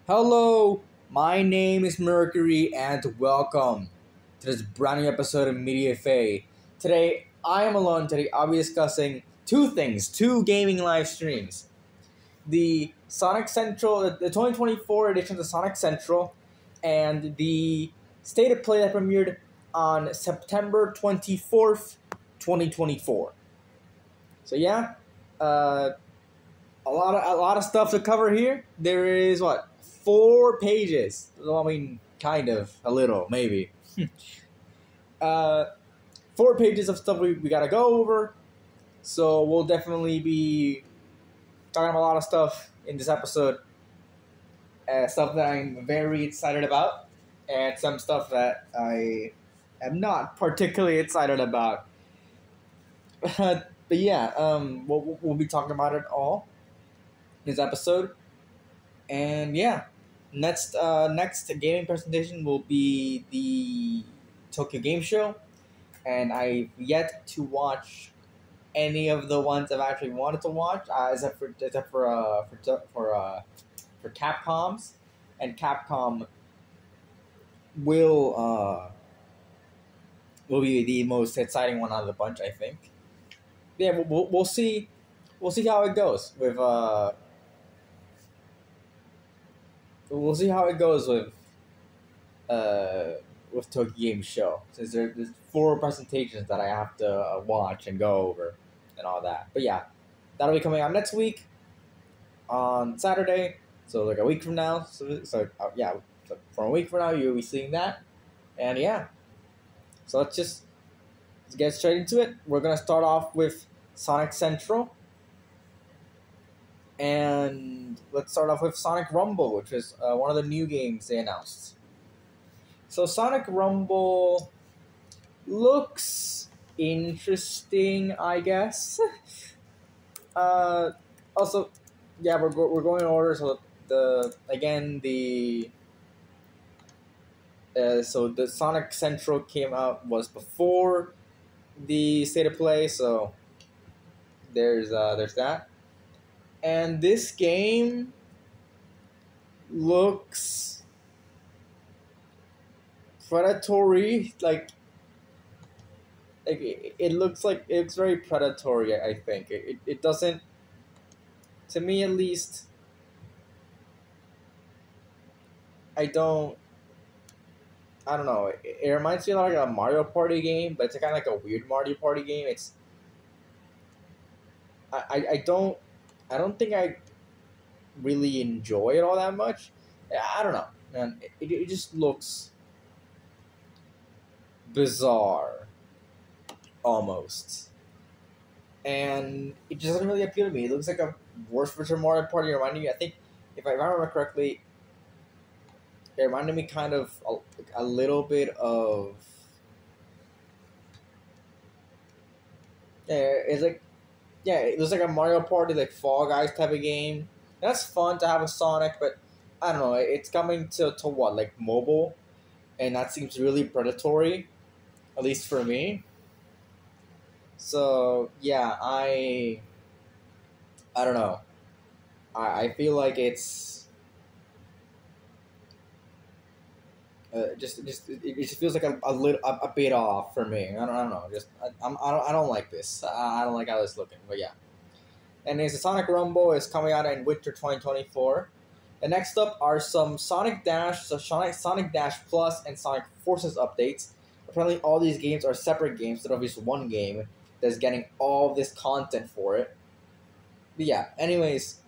Hello, my name is Mercury, and welcome to this brand new episode of Media Faye. Today, I am alone. Today, I'll be discussing two things, two gaming live streams. The Sonic Central, the 2024 edition of the Sonic Central, and the State of Play that premiered on September 24th, 2024. So yeah, uh, a lot of stuff to cover here. There is 4 pages. Well, I mean, kind of, a little, maybe. uh, 4 pages of stuff we gotta go over. So we'll definitely be talking about a lot of stuff in this episode. Stuff that I'm very excited about, and some stuff that I am not particularly excited about. But yeah, we'll be talking about it all in this episode. And yeah, next gaming presentation will be the Tokyo Game Show, and I've yet to watch any of the ones I've actually wanted to watch, except for Capcom's, and Capcom will be the most exciting one out of the bunch, I think. Yeah, we'll see. We'll see how it goes with We'll see how it goes with Tokyo Game Show, since there's 4 presentations that I have to watch and go over and all that. But yeah, that'll be coming out next week on Saturday, so like a week from now. So from a week from now you'll be seeing that, and yeah. So let's get straight into it. We're gonna start off with Sonic Central. And let's start off with Sonic Rumble, which is one of the new games they announced. So Sonic Rumble looks interesting, I guess. Also, yeah, we're going in order. So the Sonic Central was before the State of Play. So there's that. And this game looks predatory, like it looks very predatory. I think it doesn't, to me at least. I don't know. It reminds me of like a Mario Party game, but it's kind of like a weird Mario Party game. I don't think I really enjoy it all that much. I don't know, man. It just looks bizarre, almost, and it just doesn't really appeal to me. It looks like a worse version of Mario Party. Reminding me, I think, if I remember correctly, it reminded me kind of a little bit of. It looks like a Mario Party, like Fall Guys type of game. That's fun to have a Sonic, but I don't know. It's coming to what, like mobile, and that seems really predatory, at least for me. So yeah, I don't know. I feel like it's it just feels like a bit off for me. I don't know. I don't like this. I don't like how it's looking. But yeah. And the Sonic Rumble is coming out in winter 2024. And next up are some Sonic Dash, Sonic Dash Plus, and Sonic Forces updates. Apparently, all these games are separate games instead of just one game that's getting all this content for it. But yeah, anyways,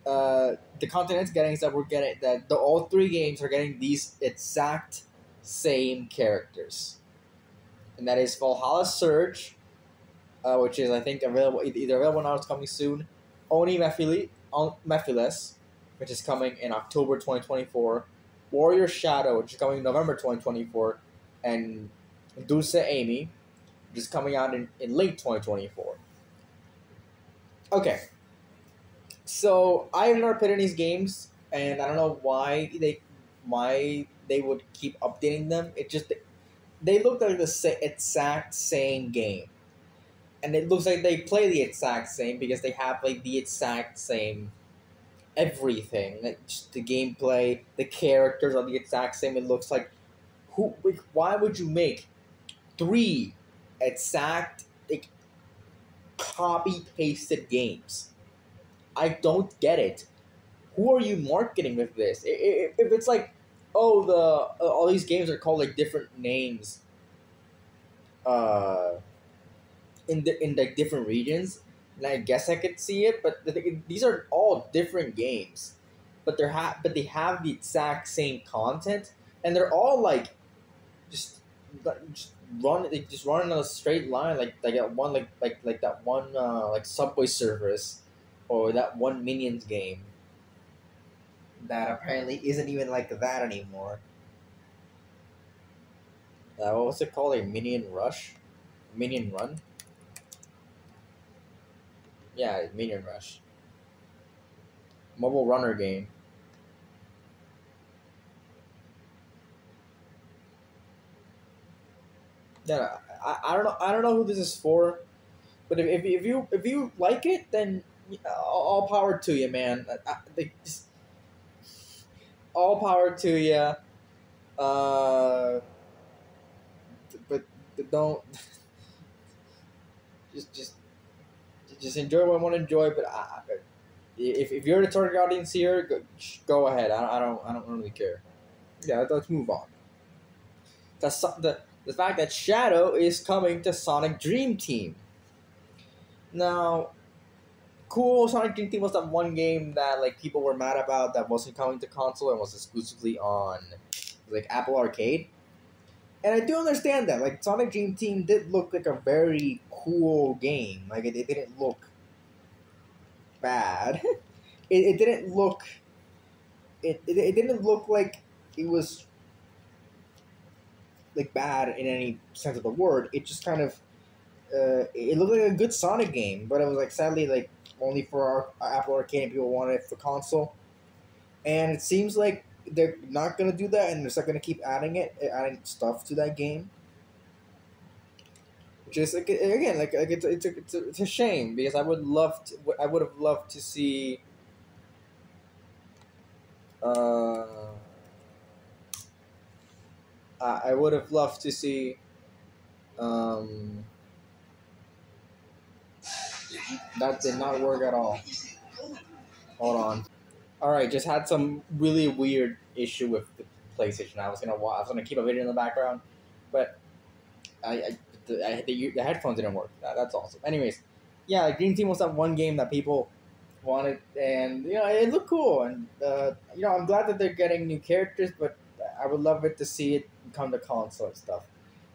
the content it's getting is that all 3 games are getting these exact same characters, and that is Valhalla Surge, which is, I think, either available now or it's coming soon. Oni Mephiles, which is coming in October 2024. Warrior Shadow, which is coming in November 2024, and Dulce Amy, which is coming out in late 2024. Okay. So I've never played any of these games, and I don't know why they would keep updating them. They look like the exact same game, and it looks like they play the exact same because they have like the exact same everything. Like just the gameplay, the characters are the exact same. It looks like why would you make three exact like copy pasted games? I don't get it. Who are you marketing with this? If it's like, oh, all these games are called like different names, uh, in like different regions, and I guess I could see it. But these are all different games, but but they have the exact same content, and they're all like just just just run in a straight line, like that one like that one like Subway service, or that one Minions game that apparently isn't even like that anymore. What was it called? A Minion Rush, Minion Run. Yeah, Minion Rush, mobile runner game. Yeah, I don't know who this is for, but if you like it, then all power to you, man. Just all power to you. Uh, but don't just just just enjoy what I want to enjoy. But if you're the target audience here, go ahead. I don't really care. Yeah, let's move on. The fact that Shadow is coming to Sonic Dream Team. Now, cool. Sonic Dream Team was that one game that like people were mad about that wasn't coming to console and was exclusively on like Apple Arcade. And I do understand that. Like Sonic Dream Team did look like a very cool game. Like it didn't look bad. It didn't look it didn't look like it was like bad in any sense of the word. It just kind of it looked like a good Sonic game, but it was like sadly like only for our Apple Arcade and people wanted it for console. And it seems like they're not gonna do that, and they're still gonna keep adding stuff to that game. Which is like, again like it's a shame because I would have loved to see uh, I would have loved to see um, that did not work at all. Hold on. All right, just had some really weird issue with the PlayStation. I was gonna keep a video in the background, but the headphones didn't work. That's awesome. Anyways, yeah, like Dream Team was that one game that people wanted, and it looked cool, and I'm glad that they're getting new characters, but I would love it to see it come to console and stuff.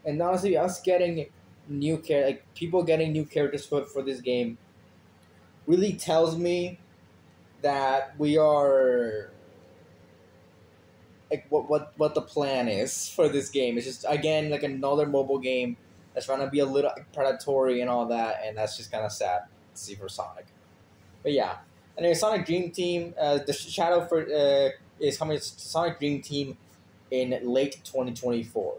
And honestly, us getting like people getting new characters for this game really tells me that we are like what the plan is for this game. It's just again like another mobile game that's trying to be a little predatory and all that, and that's just kind of sad to see for Sonic. But yeah, anyway, Sonic Dream Team, the Shadow for is coming to Sonic Dream Team in late 2024.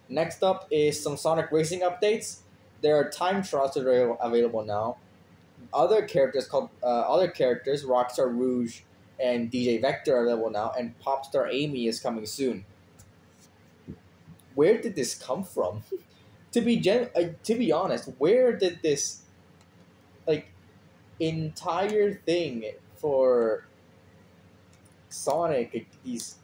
Next up is some Sonic Racing updates. There are time trials that are available now. Other characters, Rockstar Rouge and DJ Vector are available now, and Popstar Amy is coming soon. Where did this come from? To be honest, where did this like entire thing for Sonic these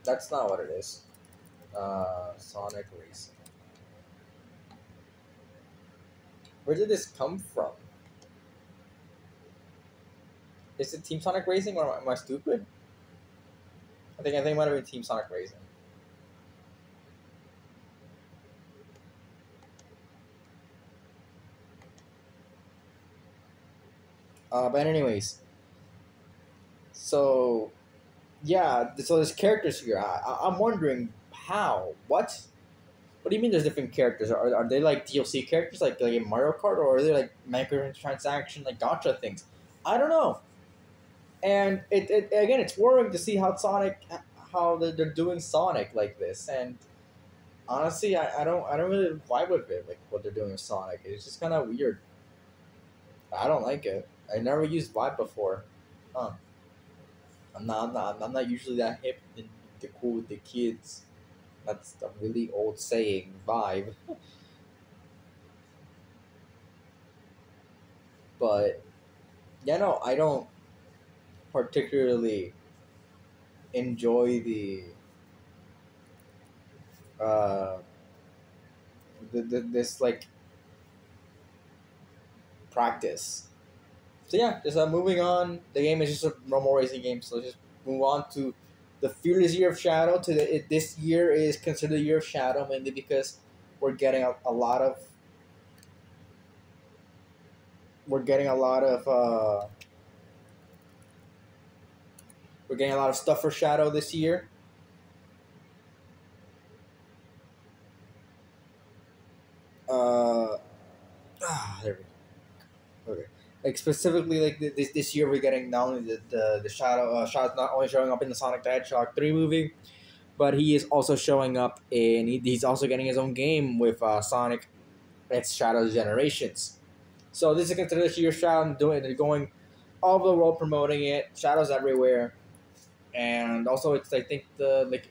that's not what it is. Sonic Racing. Where did this come from? Is it Team Sonic Racing or am I stupid? I think it might have been Team Sonic Racing. But anyways, so yeah, so there's characters here. I'm wondering how, what do you mean? There's different characters? Are they like DLC characters, like in Mario Kart, or are they like microtransaction, like gotcha things? I don't know. And it again, it's worrying to see how they're doing Sonic like this, and Honestly, I don't really vibe with it. Like what they're doing with Sonic, it's just kind of weird. I don't like it. I never used vibe before. Huh. I'm not usually that hip and the cool with the kids. That's a really old saying, vibe. But yeah, no, I don't particularly enjoy uh this like practice. So yeah, just moving on. The game is just a normal racing game, so just move on to the Fearless Year of Shadow. This year is considered the Year of Shadow mainly because we're getting a lot of we're getting a lot of we're getting a lot of stuff for Shadow this year. Uh, there we go. Okay. Like specifically, like this year, we're getting not only the Shadow. Shadow's not only showing up in the Sonic the Hedgehog 3 movie, but he is also showing up in. He's also getting his own game with Sonic. It's Shadow's Generations. So this is considered this year's Shadow. They're going all over the world promoting it. Shadows everywhere, and also it's I think the like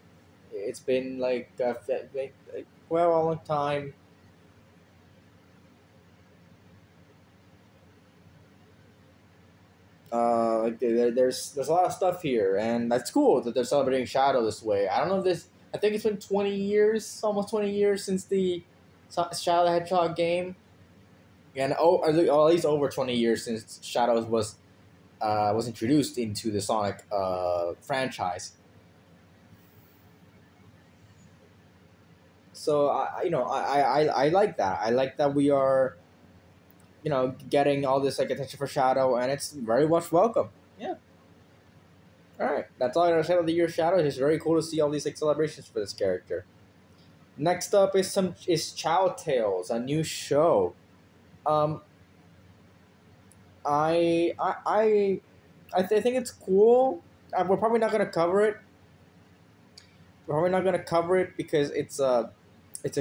it's been like well a long time. Like there's a lot of stuff here, and that's cool that they're celebrating Shadow this way. I don't know if this. I think it's been 20 years, almost 20 years since the Shadow the Hedgehog game, and at least over 20 years since Shadows was introduced into the Sonic franchise. So I like that. I like that we are getting all this like attention for Shadow, and it's very much welcome. Yeah. All right, that's all I gotta say about the Year of Shadow. It's very cool to see all these like celebrations for this character. Next up is Chow Tales, a new show. Um, I think it's cool. We're probably not gonna cover it. We're probably not gonna cover it because it's a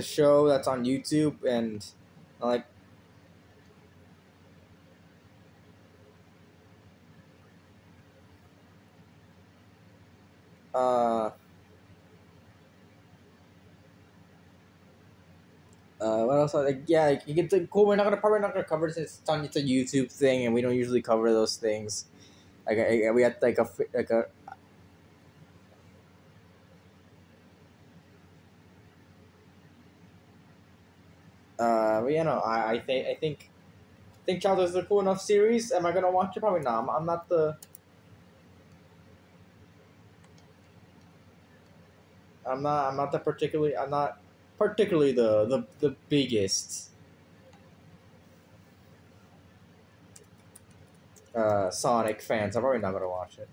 show that's on YouTube and like uh what else? Like, yeah, like, you get the cool. We're not gonna probably not gonna cover it since it's a YouTube thing, and we don't usually cover those things. Like we had like a but you know I think Child is a cool enough series. Am I gonna watch it? Probably not. I'm not the I'm not particularly the biggest Sonic fan. So I'm probably not gonna watch it.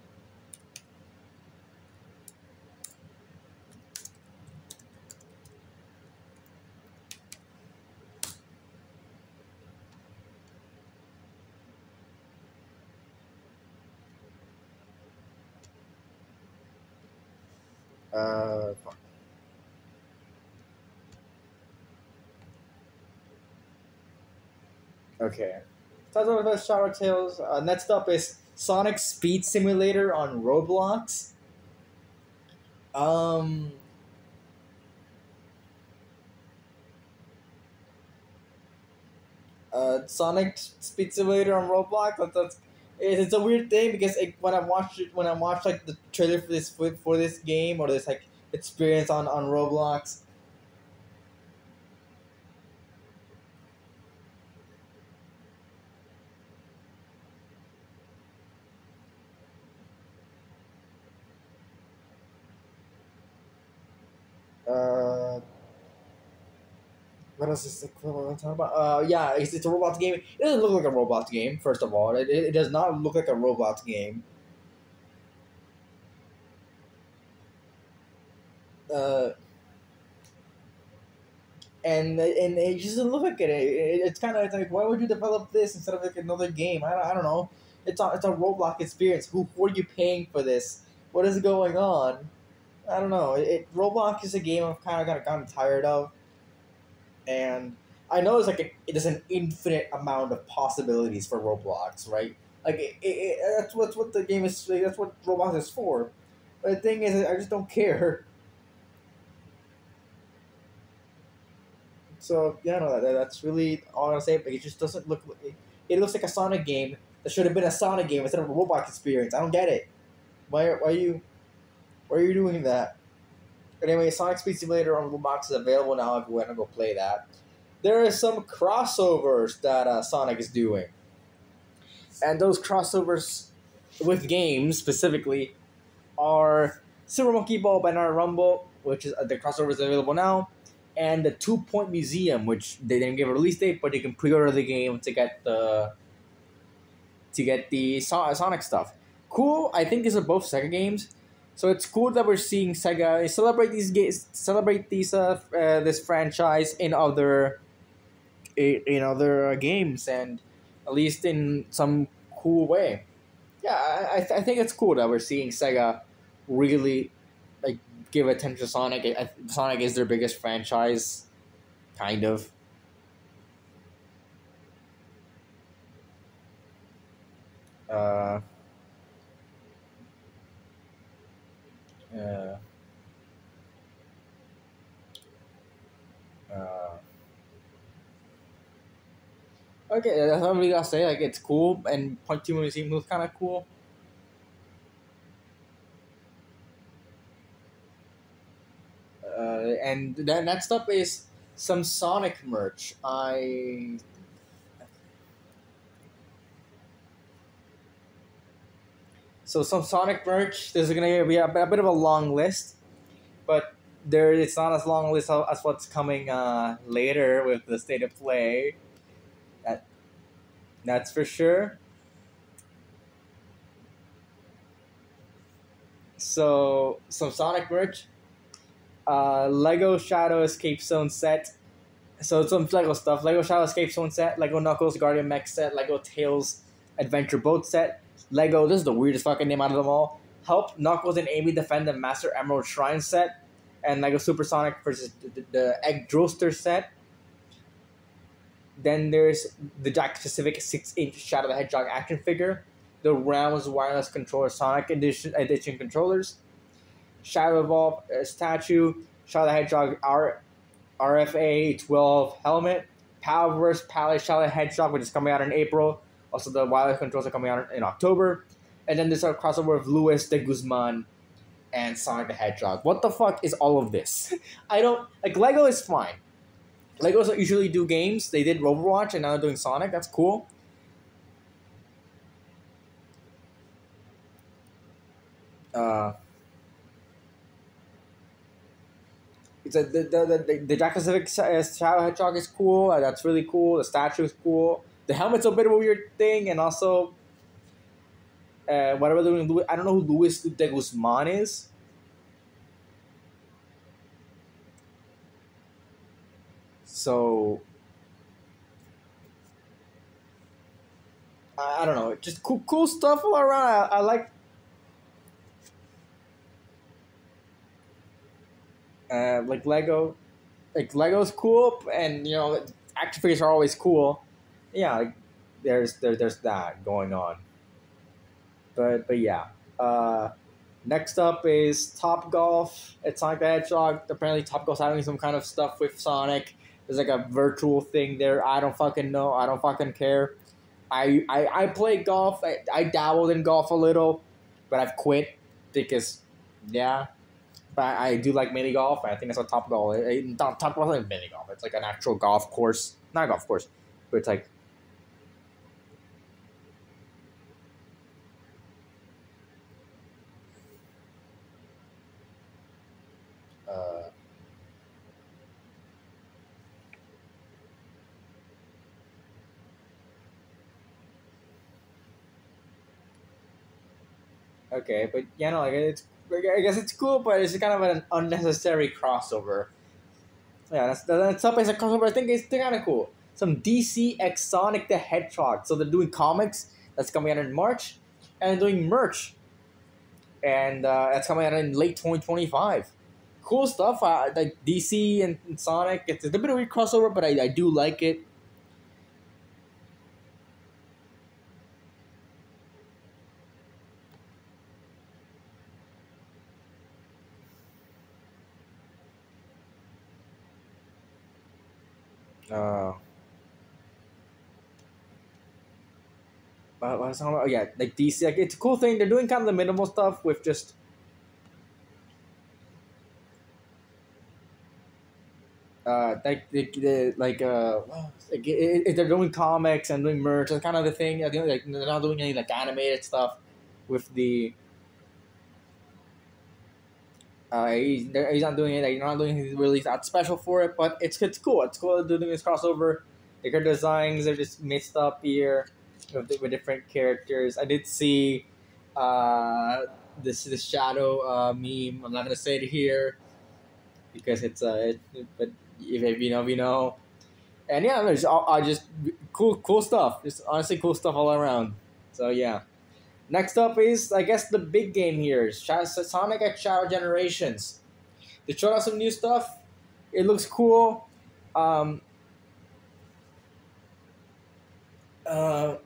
Fuck. Okay. That's all about Shower Tales. Next up is Sonic Speed Simulator on Roblox. Um, Sonic Speed Simulator on Roblox. It's a weird thing because when I watched like the trailer for this game or this like experience on Roblox. Uh, what else is the what I'm talking about? Yeah, it's a Roblox game. It doesn't look like a Roblox game. First of all, it does not look like a Roblox game. Uh, and it just doesn't look like it. It's kind of like why would you develop this instead of like another game? I don't know. It's a Roblox experience. Who are you paying for this? What is going on? I don't know. Roblox is a game I've kind of gotten tired of, and I know there's an infinite amount of possibilities for Roblox, right? Like that's what the game is. That's what Roblox is for. But the thing is, I just don't care. So yeah, no, that's really all I'm gonna say. But it just doesn't look. It looks like a Sonic game that should have been a Sonic game instead of a Roblox experience. I don't get it. Why are you doing that? Anyway, Sonic Speed Simulator on Roblox is available now if you want to go play that. There are some crossovers that Sonic is doing. And those crossovers with games specifically are Super Monkey Ball Banana Rumble, which is the crossover is available now, and the 2 Point Museum, which they didn't give a release date, but you can pre-order the game to get the Sonic stuff. Cool. I think these are both Sega games, so it's cool that we're seeing Sega celebrate this franchise in other games, and at least in some cool way. Yeah, I think it's cool that we're seeing Sega really like give attention to Sonic. Sonic is their biggest franchise, kind of. Uh, uh, uh, okay, that's what I'm really gotta say. Like, it's cool, and Point Two Museum was kind of cool. And then next up is some Sonic merch. So some Sonic merch. There's gonna be a bit of a long list, but it's not as long a list as what's coming later with the state of play. That that's for sure. So some Sonic merch. Lego Shadow Escape Zone set. So it's some Lego stuff. Lego Shadow Escape Zone set. Lego Knuckles Guardian Mech set. Lego Tails Adventure Boat set. Lego. This is the weirdest fucking name out of them all. Help Knuckles and Amy defend the Master Emerald Shrine set. And Lego Supersonic versus the Egg Droster set. Then there's the Jack Pacific 6-inch Shadow the Hedgehog action figure. The Realms Wireless Controller Sonic Edition controllers. Shadow Evolve statue. Shadow the Hedgehog RFA 12 helmet. Powerverse Palace Shadow the Hedgehog, which is coming out in April. Also, the wireless controls are coming out in October. And then there's a crossover of Luis de Guzman and Sonic the Hedgehog. What the fuck is all of this? I don't... Like, Lego is fine. Legos don't usually do games. They did Overwatch, and now they're doing Sonic. That's cool. Uh... It's the Jack Pacific Shadow Hedgehog is cool. That's really cool. The statue is cool. The helmet's a bit of a weird thing, and also whatever they're doing. I don't know who Luis de Guzman is. So I don't know. Just cool stuff all around. I like. Like Lego, like Lego's cool, and action figures are always cool. Yeah, like there's that going on. But yeah. Next up is Top Golf. It's Sonic the Hedgehog. Apparently, Top Golf's having some kind of stuff with Sonic. There's like a virtual thing there. I don't fucking know. I don't fucking care. I play golf. I dabbled in golf a little, but I've quit because, yeah. But I do like mini golf. I think that's what Top Golf. Top Golf isn't mini golf. It's like an actual golf course, not a golf course, but it's like. Uh, okay, but like I guess it's cool, but it's kind of an unnecessary crossover. Yeah, that's up as a crossover. I think it's kind of cool. Some DC X Sonic the Hedgehog. So they're doing comics that's coming out in March, and they're doing merch. and that's coming out in late 2025. Cool stuff. Like DC and Sonic. It's a bit of a weird crossover, but I do like it. Uh, what was I talking about? Oh, yeah, like DC. Like it's a cool thing. They're doing kind of the minimal stuff with just they're doing comics and doing merch. That's kind of the thing. I think like they're not doing any like animated stuff with the. He's not doing it. Like, you're not doing anything really that special for it, but it's cool. It's cool they're doing this crossover. Like her designs are just mixed up here with different characters. I did see this shadow meme. I'm not gonna say it here because but if you know, you know. And yeah, there's just cool stuff. Just honestly cool stuff all around. So yeah. Next up is I guess the big game here, Sonic X Shadow Generations. They showed us some new stuff. It looks cool. Um, uh,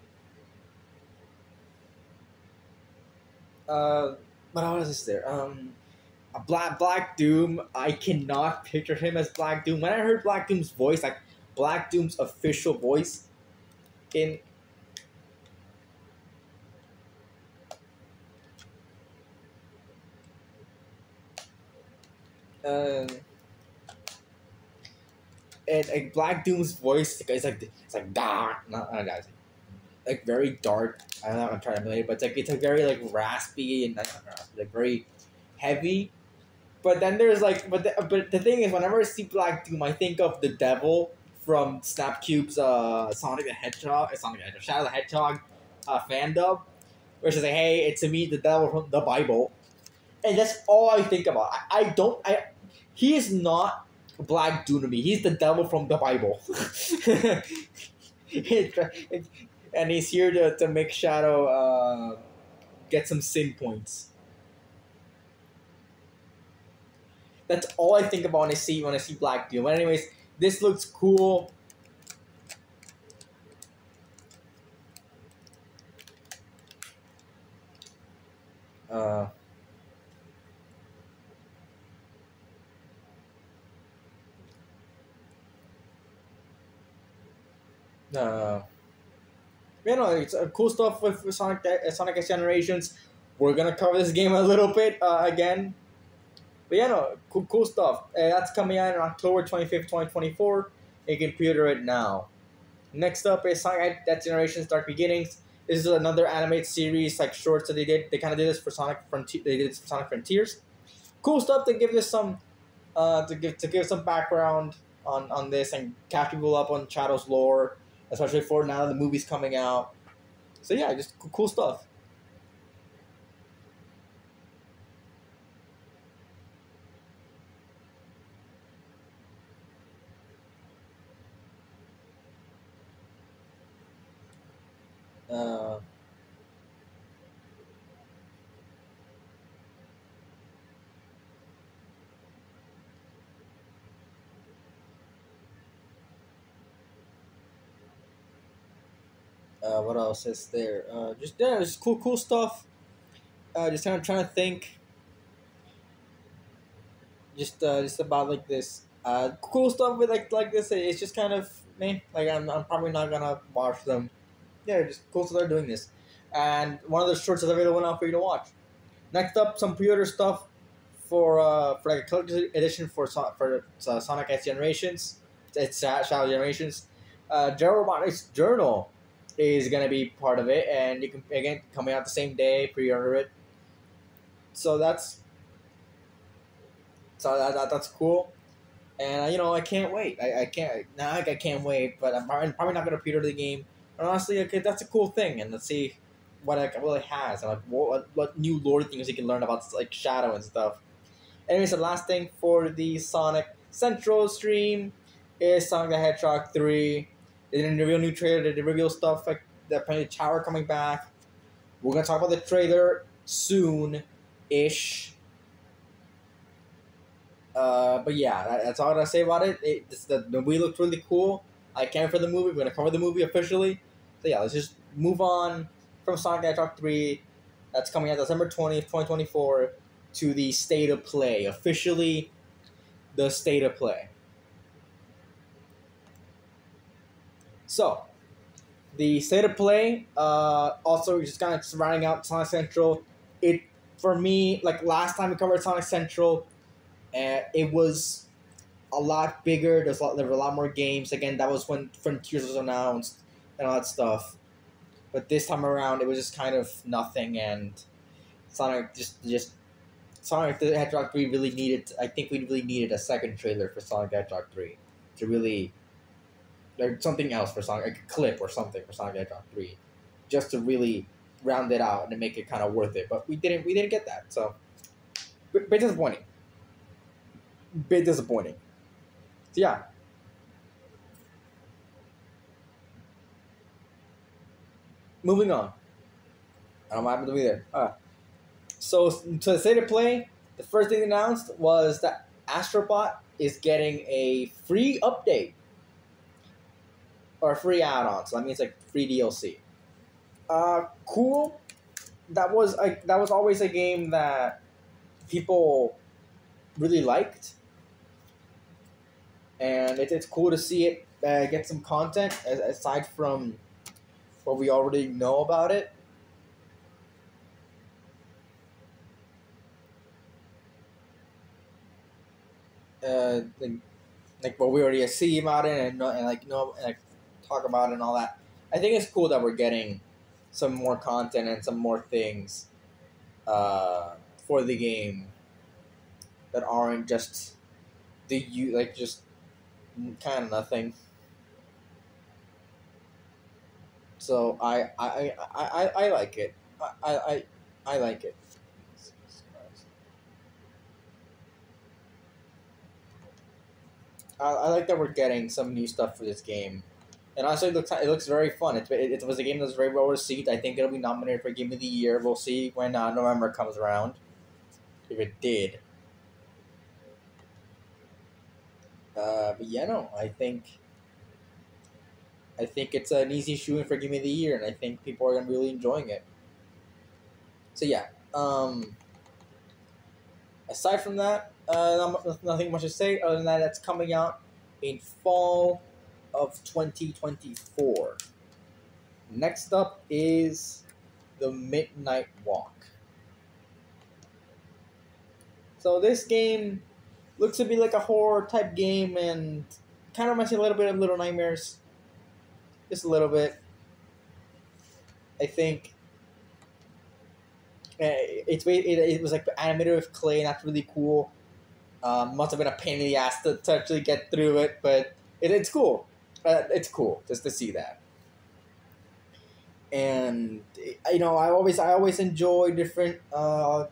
what else is there? A Black Doom. I cannot picture him as Black Doom. When I heard Black Doom's voice, like Black Doom's official voice in um and like Black Doom's voice, it's like dark, not like very dark. I don't know. I'm trying to emulate it, but it's like very like raspy and not raspy, like very heavy. But then there's like, but the thing is, whenever I see Black Doom, I think of the devil from Snapcube's Sonic the Hedgehog, Shadow the Hedgehog fan dub, where she's like, "Hey, it's me, the devil from the Bible," and that's all I think about. He is not Black Doom to me. He's the devil from the Bible, and he's here to make Shadow get some sin points. That's all I think about when I see Black Doom. But anyways, this looks cool. Uh, uh, it's cool stuff with Sonic X Generations. We're gonna cover this game a little bit again. But yeah, no, cool stuff. That's coming out on October 25th, 2024. You can pre-order it now. Next up is Sonic X Generations Dark Beginnings. This is another animated series, like shorts that they did. They kind of did this for Sonic Frontier. They did this for Sonic Frontiers. Cool stuff to give this some, to give some background on this and catch people up on Shadow's lore, especially for now that the movie's coming out. So yeah, just cool stuff. Uh, what else is there? Just cool stuff. Just kind of trying to think. Just about like this. Cool stuff with like this. It's just kind of me. Like I'm probably not gonna watch them. Yeah, just cool stuff they're doing this. And one of the shorts is available now for you to watch. Next up, some pre-order stuff for like a collector's edition for Sonic X Generations. It's Shadow Generations. Gerald Robotics Journal is gonna be part of it, and you can again coming out the same day. Pre-order it. So that's cool, and I can't wait. I can't wait, but I'm probably not gonna pre-order the game. And honestly, okay, that's a cool thing, and let's see what it really has and like what new lore things you can learn about like Shadow and stuff. Anyways, the last thing for the Sonic Central stream is Sonic the Hedgehog 3. They didn't reveal new trailer. They did reveal stuff like the apparently Tower coming back. We're gonna talk about the trailer soon. ish. But yeah, that's all I gotta say about it. The movie looked really cool. I can't wait for the movie. We're gonna cover the movie officially. So yeah, let's just move on from Sonic the Hedgehog 3. That's coming out December 20th, 2024, to the State of Play. Officially, the State of Play. So, the State of Play, also just kind of rounding out Sonic Central. It, for me, like last time we covered Sonic Central, it was a lot bigger. There were a lot more games. Again, that was when Frontiers was announced and all that stuff. But this time around, it was just kind of nothing, and Sonic just Sonic the Hedgehog 3 really needed. I think we really needed a second trailer for Sonic the Hedgehog 3 to really, like something else for Sonic, like a clip or something for Sonic the Hedgehog 3, just to really round it out and to make it kind of worth it. But we didn't get that, so bit disappointing. Bit disappointing. So yeah. Moving on. I don't know what happened to me there. So to the State of Play, the first thing announced was that Astrobot is getting a free update or a free add-on. So that means like free DLC. Cool. That was always a game that people really liked, and it's cool to see it get some content aside from what we already know about it. Like what we already see about it and like talk about it and all that. I think it's cool that we're getting some more content and some more things for the game that aren't just just kind of nothing. So I like it. I like it. I like that we're getting some new stuff for this game, and honestly, it looks very fun. It was a game that was very well received. I think it'll be nominated for Game of the Year. We'll see when November comes around, if it did. But yeah, no, I think it's an easy shooting for Game of the Year, and I think people are gonna be really enjoying it. So yeah, aside from that, nothing much to say other than that it's coming out in fall of 2024. Next up is the Midnight Walk. So this game looks to be like a horror type game and kind of reminds me a little bit of Little Nightmares. Just a little bit. I think it was like animated with clay, and that's really cool. Must have been a pain in the ass to actually get through it, but it's cool. It's cool just to see that. And I always enjoy different art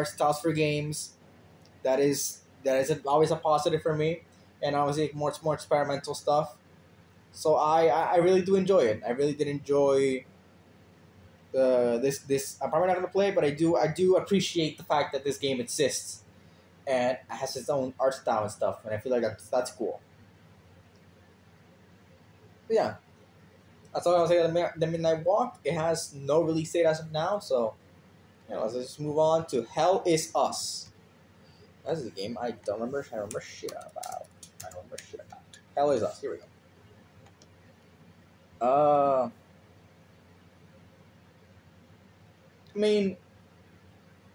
styles for games. That is always a positive for me, and obviously more experimental stuff. So I really do enjoy it. I really did enjoy this. I'm probably not gonna play, but I do appreciate the fact that this game exists and has its own art style and stuff, and I feel like that's cool. But yeah, that's all I'll say. The Midnight Walk. It has no release date as of now, so let's just move on to Hell Is Us. That's a game I don't remember. I remember shit about. I don't remember shit about. Hell Is Us. Here we go. I mean,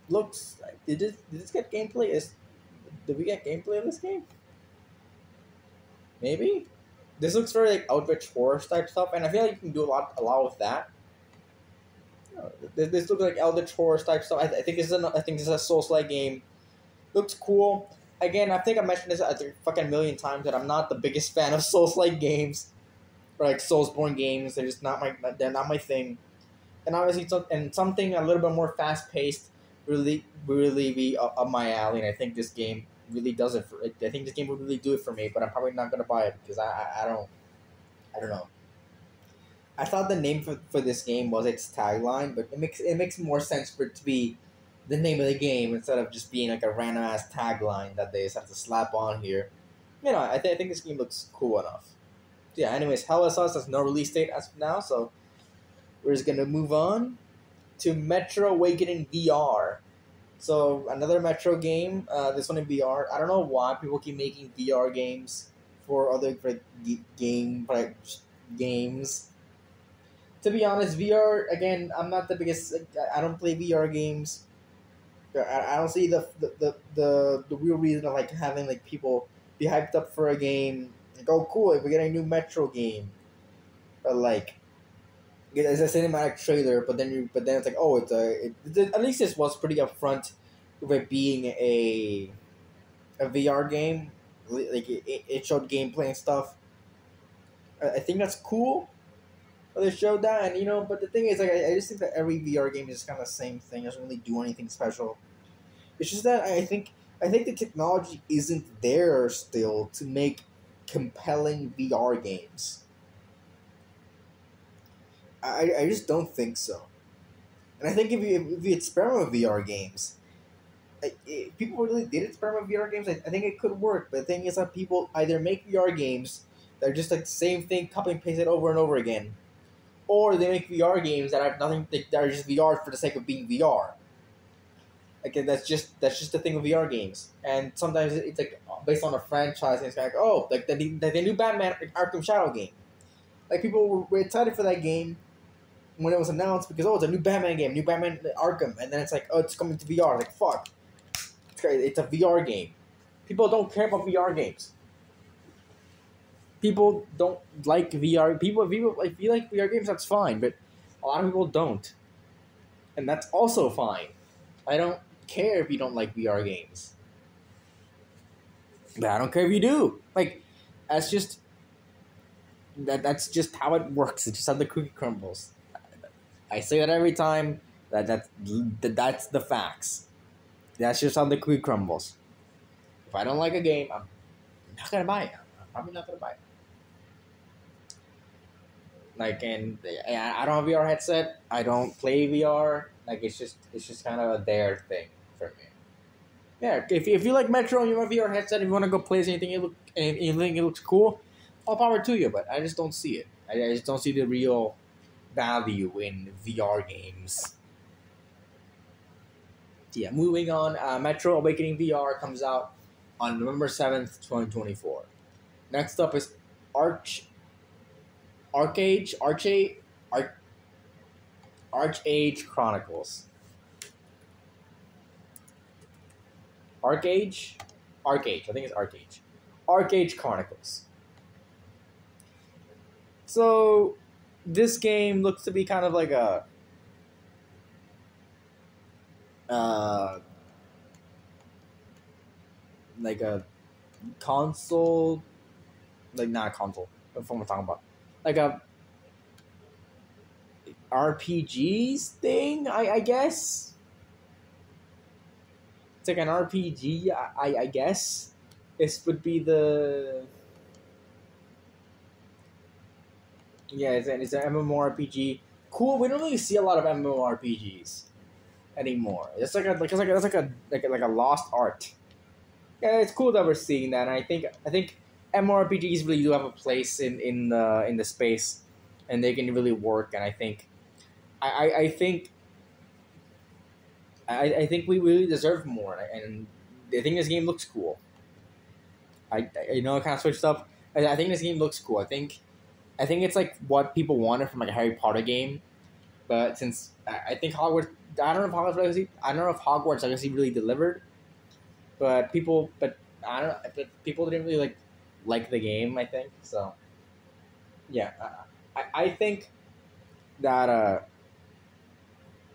looks like did this get gameplay? Did we get gameplay of this game? Maybe. This looks very like Eldritch horror type stuff, and I feel like you can do a lot with that. This looks like Eldritch horror type stuff. I think this is a Souls-like game. Looks cool. Again, I think I mentioned this a fucking million times that I'm not the biggest fan of Souls-like games, or like Soulsborne games. They're just not my thing. And obviously, something a little bit more fast paced really be up my alley. And I think this game really does it for. I think this game would really do it for me. But I'm probably not gonna buy it because I don't know. I thought the name for this game was its tagline, but it makes more sense for it to be the name of the game instead of just being like a random ass tagline that they just have to slap on here. I think this game looks cool enough. Yeah. Anyways, Hell is Us has no release date as of now, so we're just gonna move on to Metro Awakening VR. So another Metro game. This one in VR. I don't know why people keep making VR games for other games. To be honest, VR again. I'm not the biggest. I don't play VR games. I don't see the real reason of like having like people be hyped up for a game. Like, oh, cool! We're getting a new Metro game, but like it's a cinematic trailer. But then it's like, oh, at least this was pretty upfront with it being a VR game. Like it showed gameplay and stuff. I think that's cool. They showed that, and but the thing is, like, I just think that every VR game is kind of the same thing. It doesn't really do anything special. It's just that I think the technology isn't there still to make compelling VR games. I just don't think so. And I think if you experiment with VR games, if people really did experiment with VR games, I think it could work. But the thing is that people either make VR games that are just like the same thing, copy and paste it over and over again, or they make VR games that have nothing. That are just VR for the sake of being VR. Again, that's just the thing with VR games, and sometimes it's like based on a franchise, and it's like, oh, like the new Batman Arkham Shadow game. Like people were excited for that game when it was announced because it's a new Batman game, new Batman Arkham, and then it's like, oh, it's coming to VR. Like fuck, it's a VR game. People don't care about VR games. People don't like VR. People if you like VR games, that's fine, but a lot of people don't, and that's also fine. I don't care if you don't like VR games. But I don't care if you do. Like, that's just how it works. It's just how the cookie crumbles. I say that every time. That's the facts. That's just how the cookie crumbles. If I don't like a game, I'm not gonna buy it. I'm probably not gonna buy it. Like, and I don't have a VR headset. I don't play VR. Like, it's just kind of a there thing for me. Yeah, if you like Metro and you have a VR headset, if you want to go play anything, you think it looks cool, all power to you. But I just don't see it. I just don't see the real value in VR games. Yeah, moving on. Metro Awakening VR comes out on November 7th, 2024. Next up is Arcade Archage Chronicles. Arcage? Arcage. I think it's Arcage. Arcage Chronicles. So, this game looks to be kind of like a like a console, like not a console. What am I talking about? Like a RPGs thing, I guess. It's like an RPG, I guess. This would be the it's an MMORPG. Cool. We don't really see a lot of MMORPGs anymore. It's like a lost art. Yeah, it's cool that we're seeing that. And I think MMORPGs really do have a place in the space, and they can really work. And I think I think we really deserve more, and I think this game looks cool. I kind of switched up. I think this game looks cool. I think it's like what people wanted from like a Harry Potter game, but since I think Hogwarts, I don't know if Hogwarts Legacy really delivered, but people didn't really like the game. I think so. Yeah, I think that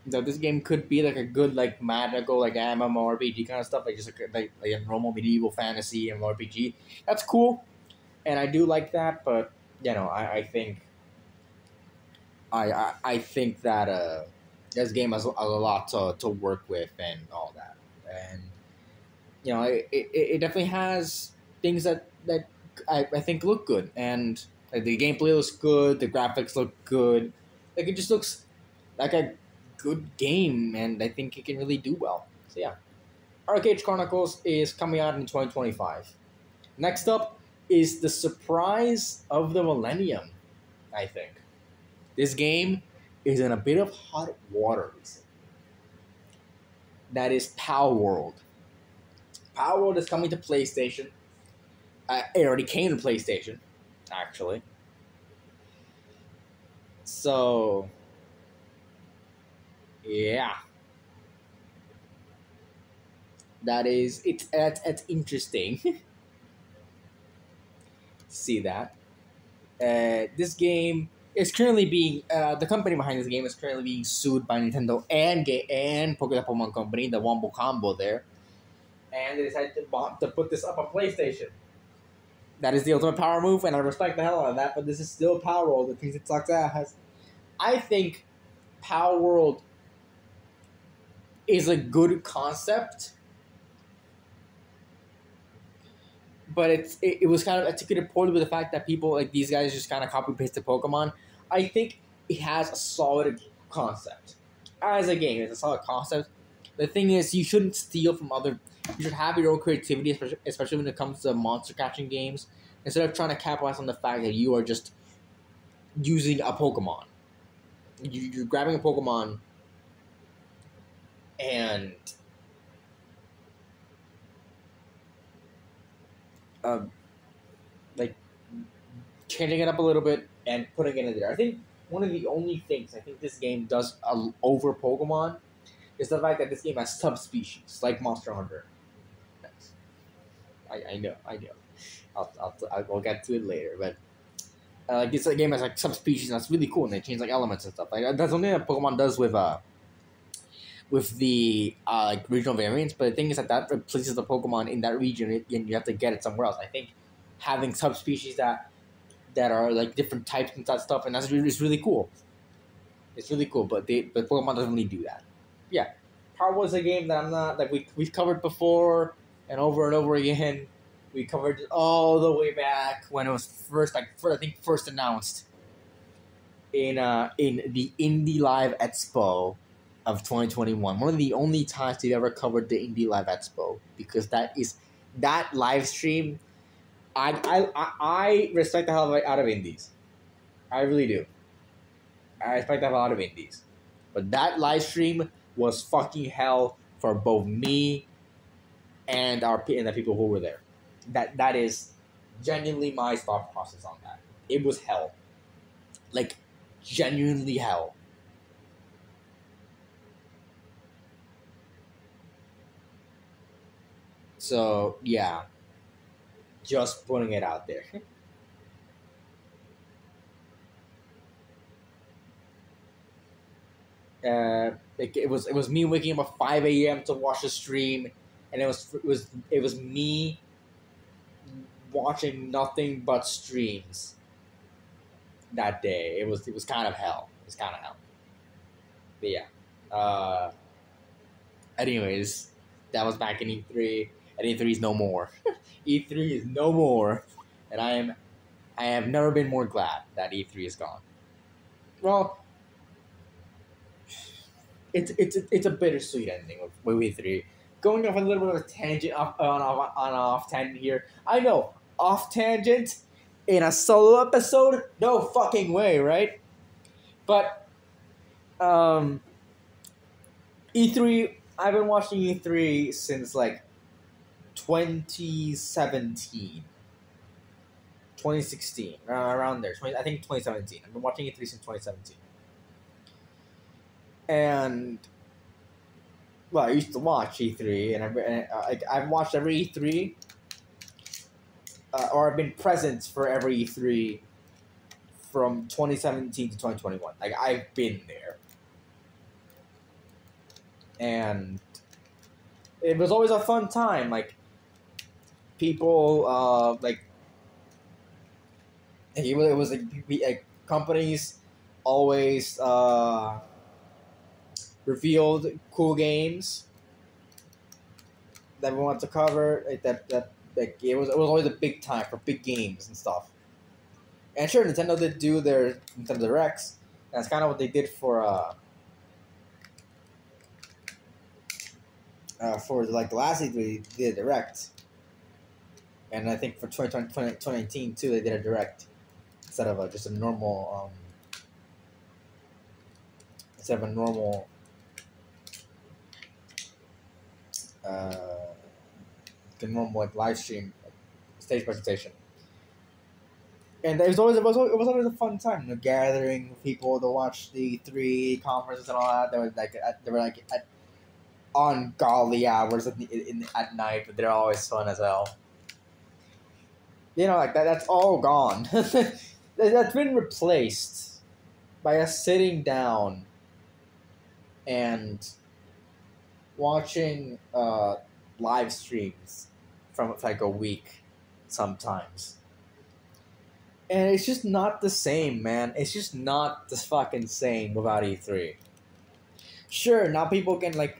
that this game could be like a good like magical like MMORPG kind of stuff, like just like a normal medieval fantasy MMORPG. That's cool, and I do like that. But I think I think that this game has a lot to work with and all that, and it definitely has things that I think look good, and like, the gameplay looks good, the graphics look good, like it just looks like a good game, and I think it can really do well. So yeah, Arcade Chronicles is coming out in 2025. Next up is the surprise of the millennium. I think this game is in a bit of hot water recently. That is Power World. Power World is coming to PlayStation. It already came to PlayStation, actually. So, yeah, that's interesting. See that this game is currently being the company behind this game is currently being sued by Nintendo and Pokemon Company, the Wombo Combo there, and they decided to put this up on PlayStation. That is the ultimate power move, and I respect the hell out of that. But this is still Power World. The things it sucks ass. I think Power World is a good concept, but it was kind of executed poorly with the fact that people like these guys just kind of copy pasted Pokemon. I think it has a solid concept as a game. It's a solid concept. The thing is, you shouldn't steal from other. You should have your own creativity, especially when it comes to monster catching games. Instead of trying to capitalize on the fact that you are just using a Pokemon, you're grabbing a Pokemon and like changing it up a little bit and putting it in there. I think one of the only things I think this game does over Pokemon is the fact that this game has subspecies like Monster Hunter. I know. I'll get to it later, but like this game has like subspecies and that's really cool, and they change like elements and stuff. Like that's something that Pokemon does with the like regional variants. But the thing is that replaces the Pokemon in that region, and you have to get it somewhere else. I think having subspecies that are like different types and that stuff, and it's really cool. It's really cool, but Pokemon doesn't really do that. Yeah, Power was a game that I'm not like we've covered before and over again. We covered it all the way back when it was first announced in the Indie Live Expo of 2021. One of the only times they've ever covered the Indie Live Expo, because that live stream. I respect the hell out of indies. I really do. I respect the hell out of indies. But that live stream was fucking hell for both me and the people who were there. That is genuinely my thought process on that. It was hell. Like, genuinely hell. So, yeah. Just putting it out there. It was me waking up at 5 a.m. to watch the stream, and it was me watching nothing but streams that day. It was kind of hell. It was kind of hell. But yeah. Anyways, that was back in E3, and E3 is no more. E3 is no more, and I have never been more glad that E3 is gone. Well, it's a bittersweet ending with E3. Going off a little bit of a tangent off tangent here. I know, off tangent in a solo episode? No fucking way, right? But E3, I've been watching E3 since like 2017. 2016, around there. I think 2017. I've been watching E3 since 2017. And well, I used to watch E3, and I've watched every E3, or I've been present for every E3 from 2017 to 2021. Like, I've been there. And it was always a fun time. Like, people, it was like companies always revealed cool games that we wanted to cover. It was always a big time for big games and stuff. And sure, Nintendo did do their Nintendo Directs. That's kind of what they did for For like the last E3, they did a direct, and I think for 2019 too, they did a direct instead of just a normal instead of a normal uh, like live stream stage presentation. And it was always a fun time, gathering people to watch the E3 conferences and all that. They were like at ungodly hours at night, but they're always fun as hell. Like that. That's all gone. That's been replaced by us sitting down and watching live streams from like a week sometimes. And it's just not the same, man. It's just not the fucking same without E3. Sure, now people can like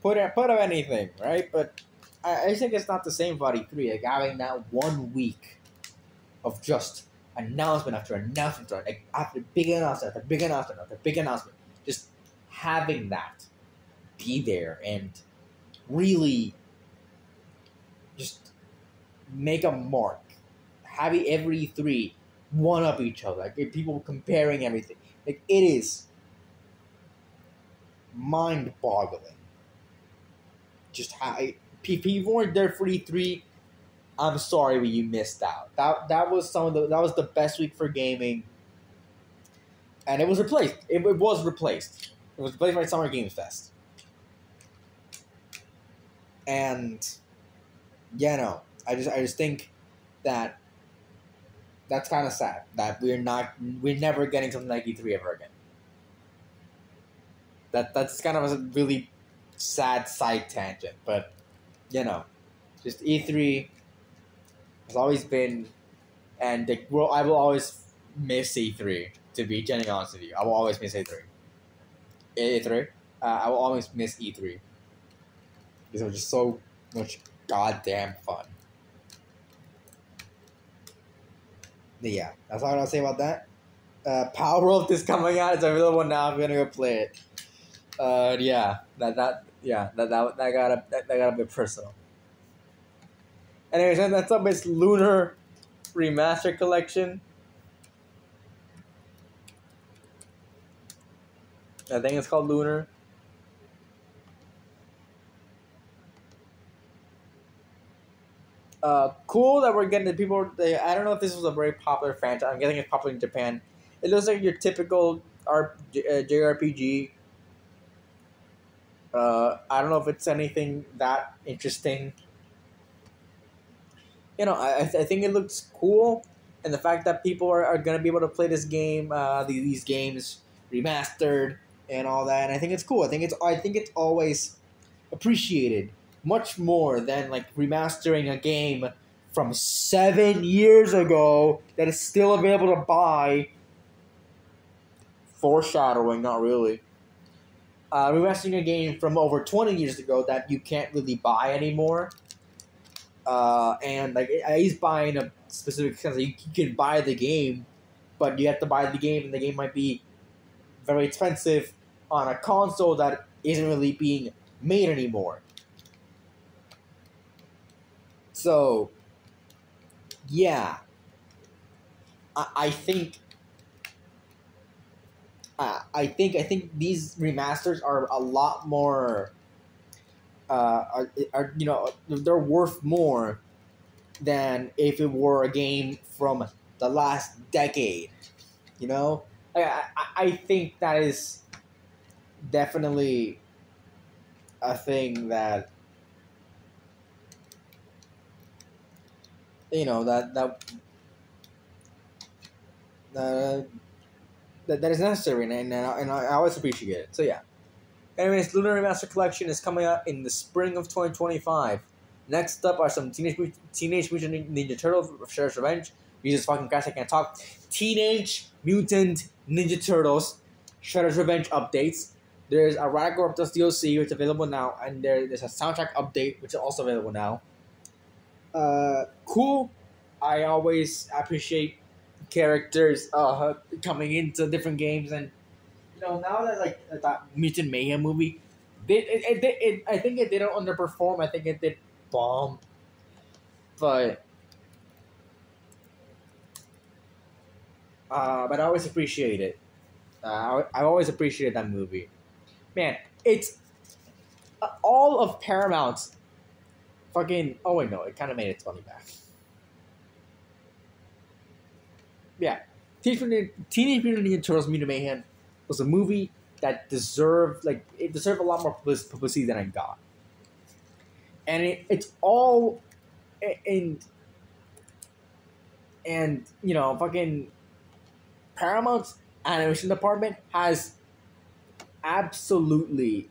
put up anything, right? But I think it's not the same without E3. Like having that 1 week of just announcement after announcement, like after big announcement after big announcement after big announcement, just having that be there and really just make a mark. Having every three one up each other, like people comparing everything, like it is mind-boggling. Just how if you weren't there for E3, I'm sorry, but you missed out. That was that was the best week for gaming, and it was replaced. It was replaced. It was replaced by Summer Games Fest, and I just think that that's kind of sad that we're never getting something like E3 ever again. That's kind of a really sad side tangent, but just E3 has always been, and I will always miss E3. To be genuinely honest with you, I will always miss E3. E3, I will always miss E3 because it was just so much goddamn fun. But yeah, that's all I'll say about that. Power World is coming out. It's available now. I'm gonna go play it. Yeah, that got a bit personal. Anyways, that's up. It's Lunar Remaster Collection. I think it's called Lunar. Cool that we're getting the people. I don't know if this was a very popular franchise. I'm guessing it's popular in Japan. It looks like your typical JRPG. I don't know if it's anything that interesting. I think it looks cool, and the fact that people are going to be able to play this game, these games remastered and all that, and I think it's cool. I think it's always appreciated much more than like remastering a game from 7 years ago that is still available to buy. Foreshadowing, not really. Remastering a game from over 20 years ago that you can't really buy anymore. And like he's buying a specific sense. You can buy the game, but you have to buy the game, and the game might be very expensive on a console that isn't really being made anymore. So, yeah, I think these remasters are a lot more. They're worth more than if it were a game from the last decade. I think that is definitely a thing that that is necessary, and I always appreciate it. So yeah. Anyways, Lunar Remaster Collection is coming out in the spring of 2025. Next up are some Teenage Mutant Ninja Turtles Shredder's Revenge. Jesus fucking Christ, I can't talk. Teenage Mutant Ninja Turtles Shredder's Revenge updates. There's a Radical Reptiles DLC, which is available now, and there's a soundtrack update, which is also available now. Cool. I always appreciate characters coming into different games, and now that like that Mutant Mayhem movie I think it didn't underperform. I think it did bomb, but I always appreciate it. I always appreciated that movie. Man, it's all of Paramount's fucking. Oh wait, no, it kind of made its money back. Yeah, Teenage Mutant Ninja Turtles: Mutant Mayhem was a movie that deserved it deserved a lot more publicity than I got, and it's all in and fucking Paramount's animation department has absolutely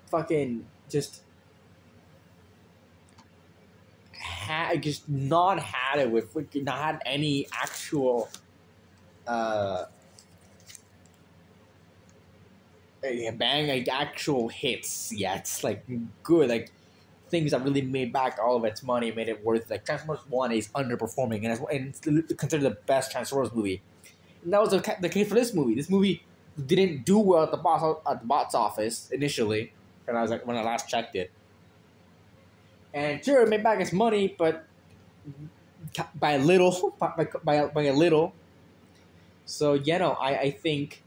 fucking just not had it with not had any actual uh bang like actual hits yet, like good things that really made back all of its money, made it worth. Like Transformers 1 is underperforming and it's considered the best Transformers movie, and that was the case for this movie. This movie didn't do well at the box office initially when I last checked it, and sure it made back its money, but by a little by a little. So I think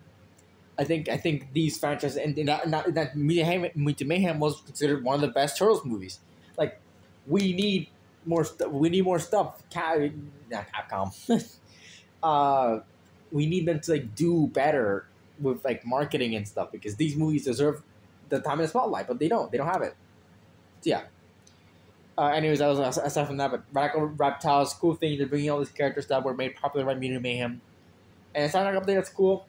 these franchises and that Mutant Mayhem was considered one of the best Turtles movies. Like we need more stuff. We need more stuff. Not Capcom. We need them to do better with marketing and stuff, because these movies deserve the time in the spotlight, but they don't. They don't have it. So yeah. Anyways, that was aside from that, but Radical Reptiles, cool thing. They're bringing all these characters that were made popular by Mutant Mayhem, and Sonic update. That's cool.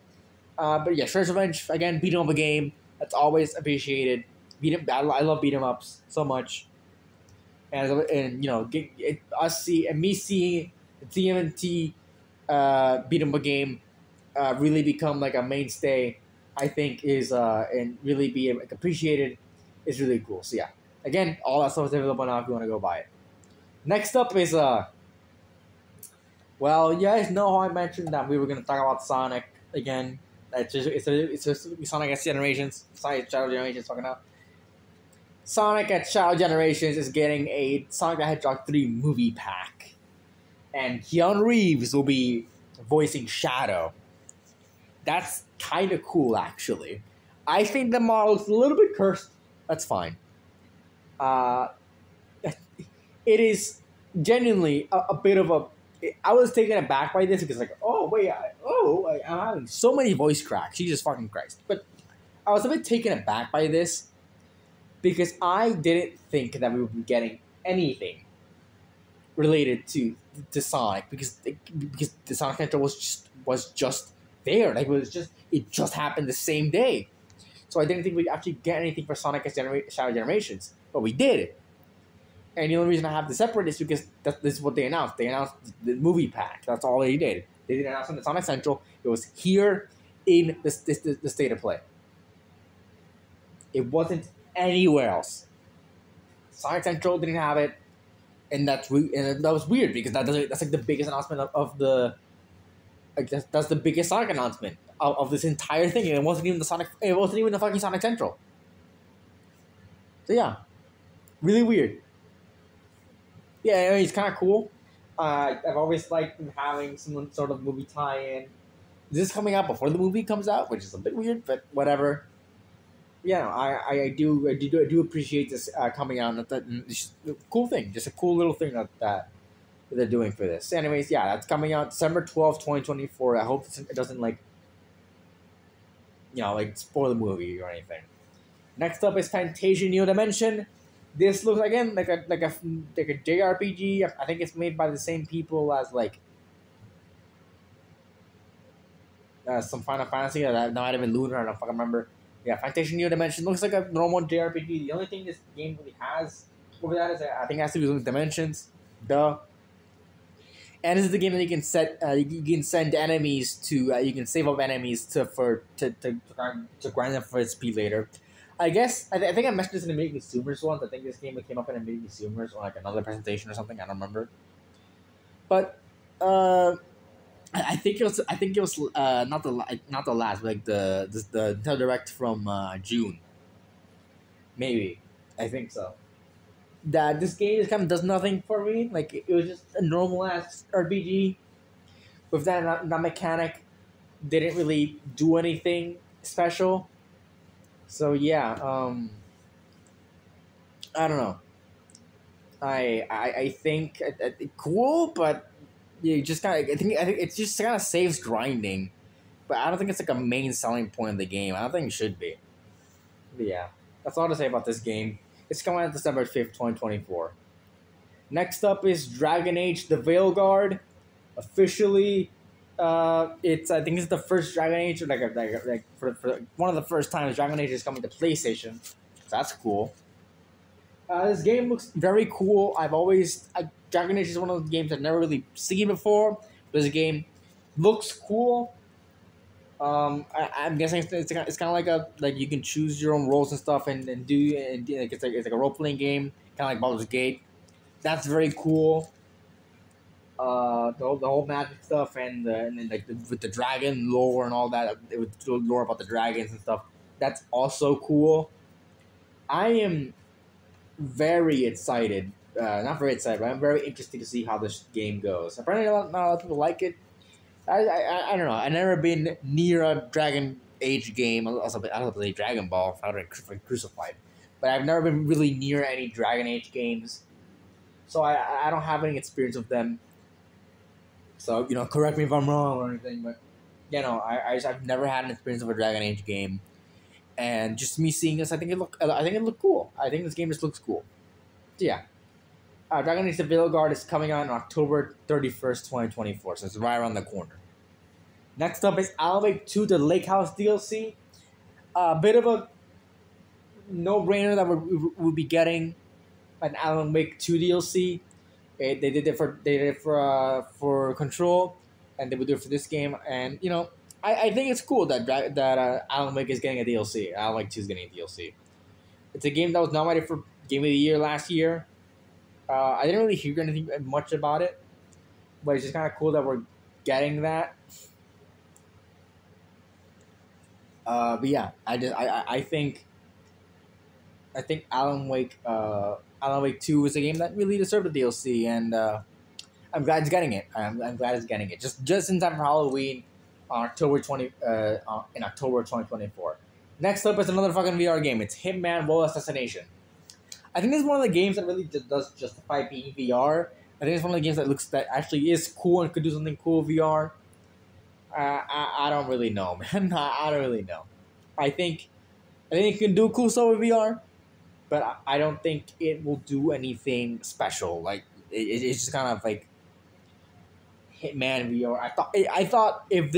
But yeah, Shredder's Revenge again, beat 'em up a game. That's always appreciated. I love beat 'em ups so much, and me seeing TMNT beat 'em up a game really become a mainstay. I think is and really be appreciated is really cool. So yeah, again, all that stuff is available now if you want to go buy it. Next up is well, you guys know how I mentioned that we were gonna talk about Sonic again. It's just Sonic X Generations. Sonic Shadow Generations talking about. Sonic at Shadow Generations is getting a Sonic the Hedgehog 3 movie pack. And Keanu Reeves will be voicing Shadow. That's kind of cool, actually. I think the model's a little bit cursed. That's fine. It is genuinely a bit of a... I was taken aback by this because I'm having so many voice cracks. Jesus fucking Christ. But I was a bit taken aback by this because I didn't think that we would be getting anything related to Sonic because the Sonic Center was just there. It just happened the same day. So I didn't think we'd actually get anything for Sonic X Shadow Generations. But we did. And the only reason I have to separate is because this is what they announced. They announced the movie pack. That's all they did. They didn't announce it on Sonic Central. It was here in the state of play. It wasn't anywhere else. Sonic Central didn't have it, and that was weird because that's the biggest announcement of the. That's the biggest Sonic announcement of this entire thing, and it wasn't even the Sonic. It wasn't even the fucking Sonic Central. So yeah, really weird. Yeah, I mean, it's kind of cool. I've always liked having some sort of movie tie-in. This is coming out before the movie comes out, which is a bit weird, but whatever. Yeah, I do appreciate this coming out. It's just a cool thing, just a cool little thing that they're doing for this. Anyways, yeah, that's coming out December 12th, 2024. I hope it doesn't spoil the movie or anything. Next up is Fantasia New Dimension. This looks again like a JRPG. I think it's made by the same people as some Final Fantasy. That might have been Lunar. I don't fucking remember. Yeah, Fantasia New Dimension looks like a normal JRPG. The only thing this game really has over that is I think it has to do with dimensions. Duh. And this is the game that you can set. You can send enemies to. You can save up enemies to grind them for speed later. I guess I think I mentioned this in the Mini Consumers once. I think this game came up in a Mini Consumers or another presentation or something. I don't remember. But I think it was not the last, but the Nintendo Direct from June. Maybe. I think so. That this game just kind of does nothing for me. Like it was just a normal ass RPG with that mechanic. Didn't really do anything special. So yeah, I don't know. I think cool, but you just kind of I think it just kind of saves grinding, but I don't think it's like a main selling point of the game. I don't think it should be. But yeah, that's all to say about this game. It's coming out December 5th, 2024. Next up is Dragon Age: The Veilguard. Officially, it's I think it's the first Dragon Age, like for one of the first times Dragon Age is coming to PlayStation. So that's cool. This game looks very cool. Dragon Age is one of those games I've never really seen before. This game looks cool. I'm guessing it's kind of like you can choose your own roles and stuff and do like it's like a role playing game, kind of like Baldur's Gate. That's very cool. The whole magic stuff and then like with the dragon lore and all that, with the lore about the dragons and stuff. That's also cool. I am very excited. Not very excited, but I'm very interested to see how this game goes. Apparently, not a lot of people like it. I don't know. I've never been near a Dragon Age game. I also play Dragon Ball. I would have crucified, but I've never been really near any Dragon Age games. So I don't have any experience with them. So correct me if I'm wrong or anything, but I've never had an experience of a Dragon Age game, and just me seeing this, I think it looked cool. I think this game just looks cool. So yeah. Dragon Age: The Veilguard is coming out on October 31st, 2024, so it's right around the corner. Next up is Alan Wake 2: The Lake House DLC. A bit of a no-brainer that we'll be getting an Alan Wake 2 DLC. They did it for Control, and they would do it for this game. And I think it's cool that Alan Wake is getting a DLC. Alan Wake 2 is getting a DLC. It's a game that was nominated for Game of the Year last year. I didn't really hear anything much about it, but it's just kind of cool that we're getting that. But yeah, I think Alan Wake 2 is a game that really deserved a DLC, and I'm glad it's getting it. I'm glad it's getting it just in time for Halloween on in October 2024. Next up is another fucking VR game. It's Hitman World Assassination. I think it's one of the games that really does justify being VR. I think it's one of the games that actually is cool and could do something cool with VR. I don't really know, man. I don't really know. I think it can do cool stuff with VR, but I don't think it will do anything special. Like it's just kind of like Hitman VR. I thought if